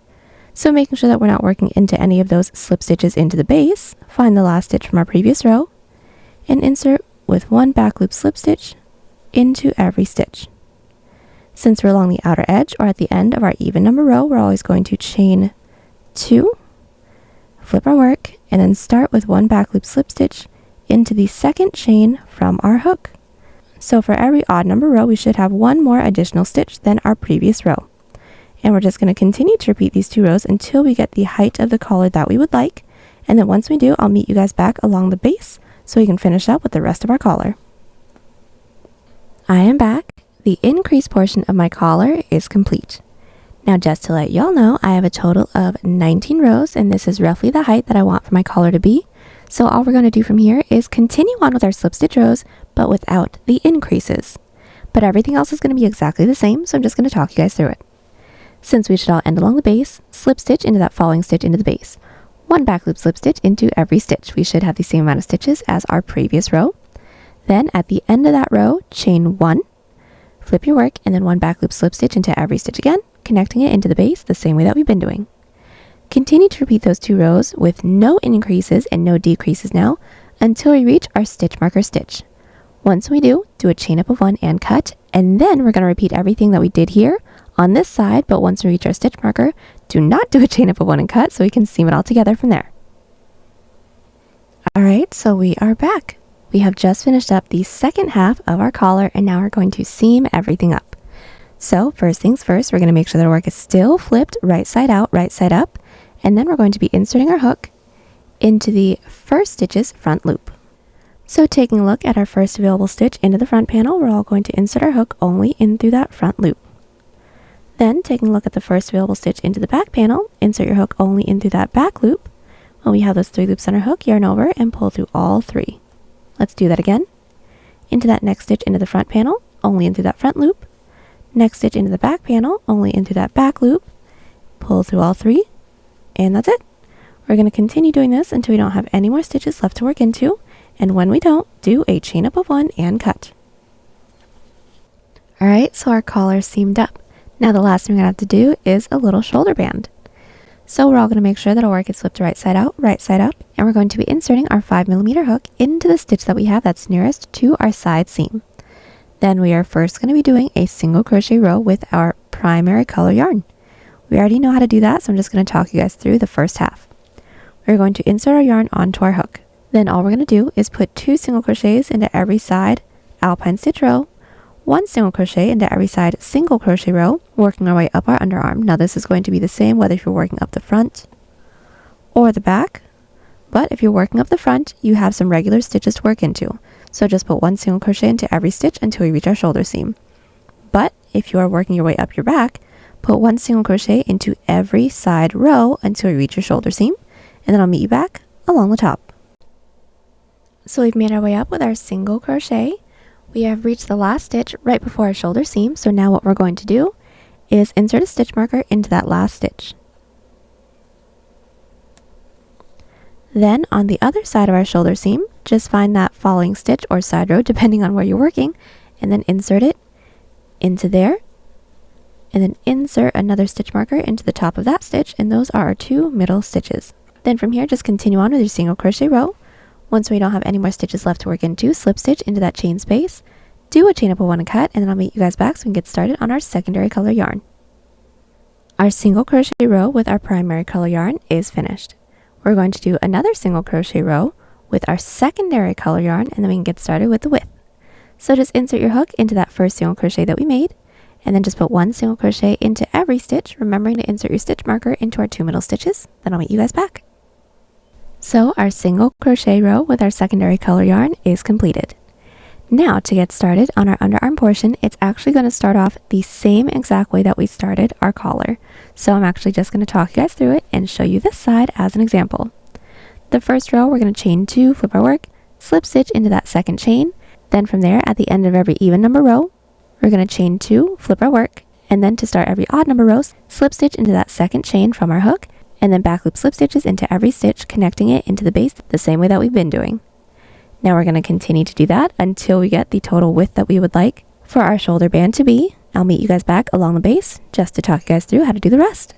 So making sure that we're not working into any of those slip stitches into the base, find the last stitch from our previous row, and insert with one back loop slip stitch into every stitch. Since we're along the outer edge or at the end of our even number row, we're always going to chain 2, flip our work, and then start with one back loop slip stitch into the second chain from our hook. So for every odd number row, we should have one more additional stitch than our previous row. And we're just going to continue to repeat these 2 rows until we get the height of the collar that we would like. And then once we do, I'll meet you guys back along the base so we can finish up with the rest of our collar. I am back. The increase portion of my collar is complete. Now just to let y'all know, I have a total of 19 rows, and this is roughly the height that I want for my collar to be. So all we're going to do from here is continue on with our slip stitch rows, but without the increases. But everything else is going to be exactly the same, so I'm just going to talk you guys through it. Since we should all end along the base, slip stitch into that following stitch into the base. One back loop slip stitch into every stitch. We should have the same amount of stitches as our previous row. Then at the end of that row, chain 1, flip your work, and then one back loop slip stitch into every stitch again, connecting it into the base the same way that we've been doing. Continue to repeat those 2 rows with no increases and no decreases now until we reach our stitch marker stitch. Once we do a chain up of 1 and cut, and then we're going to repeat everything that we did here on this side, but once we reach our stitch marker, do not do a chain up of 1 and cut so we can seam it all together from there. Alright, so we are back. We have just finished up the second half of our collar, and now we're going to seam everything up. So first things first, we're going to make sure that our work is still flipped right side out, right side up, and then we're going to be inserting our hook into the first stitch's front loop. So taking a look at our first available stitch into the front panel, we're all going to insert our hook only in through that front loop. Then taking a look at the first available stitch into the back panel, insert your hook only in through that back loop. When we have those 3 loops on our hook, yarn over and pull through all 3. Let's do that again. Into that next stitch into the front panel, only in through that front loop. Next stitch into the back panel, only in through that back loop. Pull through all 3, and that's it. We're going to continue doing this until we don't have any more stitches left to work into, and when we don't, do a chain up of 1 and cut. Alright, so our collar seamed up. Now the last thing we're going to have to do is a little shoulder band. So we're all going to make sure that our work is flipped right side out, right side up, and we're going to be inserting our 5mm hook into the stitch that we have that's nearest to our side seam. Then we are first going to be doing a single crochet row with our primary color yarn. We already know how to do that, so I'm just going to talk you guys through the first half. We're going to insert our yarn onto our hook. Then all we're going to do is put 2 single crochets into every side alpine stitch row, 1 single crochet into every side single crochet row, working our way up our underarm. Now this is going to be the same whether if you're working up the front or the back, but if you're working up the front, you have some regular stitches to work into. So just put 1 single crochet into every stitch until we reach our shoulder seam. But if you are working your way up your back, put 1 single crochet into every side row until you reach your shoulder seam, and then I'll meet you back along the top. So we've made our way up with our single crochet. We have reached the last stitch right before our shoulder seam, so now what we're going to do is insert a stitch marker into that last stitch. Then on the other side of our shoulder seam, just find that following stitch or side row depending on where you're working, and then insert it into there, and then insert another stitch marker into the top of that stitch, and those are our 2 middle stitches. Then from here, just continue on with your single crochet row. Once we don't have any more stitches left to work into, slip stitch into that chain space, do a chain up of 1 and cut, and then I'll meet you guys back so we can get started on our secondary color yarn. Our single crochet row with our primary color yarn is finished. We're going to do another single crochet row with our secondary color yarn, and then we can get started with the width. So just insert your hook into that first single crochet that we made, and then just put one single crochet into every stitch, remembering to insert your stitch marker into our 2 middle stitches. Then I'll meet you guys back. So our single crochet row with our secondary color yarn is completed. Now to get started on our underarm portion, it's actually going to start off the same exact way that we started our collar. So I'm actually just going to talk you guys through it and show you this side as an example. The first row, we're going to chain 2, flip our work, slip stitch into that second chain. Then from there, at the end of every even number row, we're going to chain 2, flip our work, and then to start every odd number row, slip stitch into that second chain from our hook, and then back loop slip stitches into every stitch, connecting it into the base the same way that we've been doing. Now we're going to continue to do that until we get the total width that we would like for our shoulder band to be. I'll meet you guys back along the base just to talk you guys through how to do the rest.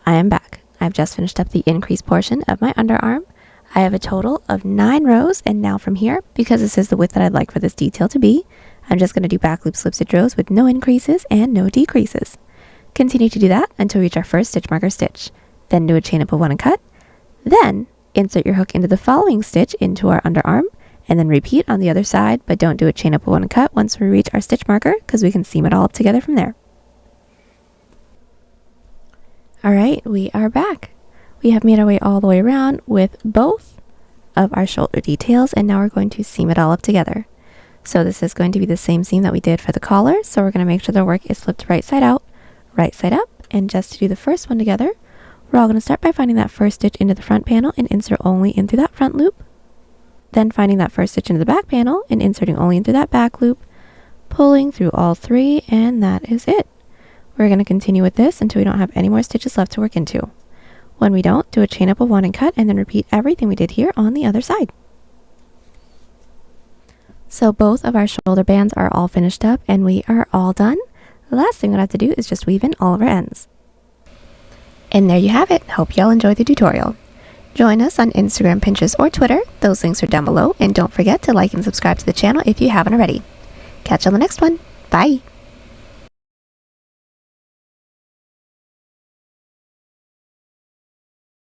I am back. I've just finished up the increased portion of my underarm. I have a total of 9 rows, and now from here, because this is the width that I'd like for this detail to be, I'm just going to do back loop slip stitch rows with no increases and no decreases. Continue to do that until we reach our first stitch marker stitch. Then do a chain up of 1 and cut. Then insert your hook into the following stitch into our underarm, and then repeat on the other side, but don't do a chain up of 1 and cut once we reach our stitch marker, because we can seam it all up together from there. Alright, we are back. We have made our way all the way around with both of our shoulder details, and now we're going to seam it all up together. So this is going to be the same seam that we did for the collar, so we're going to make sure the work is flipped right side out, right side up, and just to do the first one together, we're all going to start by finding that first stitch into the front panel and insert only in through that front loop. Then finding that first stitch into the back panel and inserting only in through that back loop, pulling through all 3, and that is it. We're going to continue with this until we don't have any more stitches left to work into. When we don't, do a chain up of 1 and cut, and then repeat everything we did here on the other side. So both of our shoulder bands are all finished up, and we are all done. The last thing we have to do is just weave in all of our ends. And there you have it. Hope y'all enjoyed the tutorial. Join us on Instagram, Pinterest, or Twitter. Those links are down below. And don't forget to like and subscribe to the channel if you haven't already. Catch you on the next one. Bye.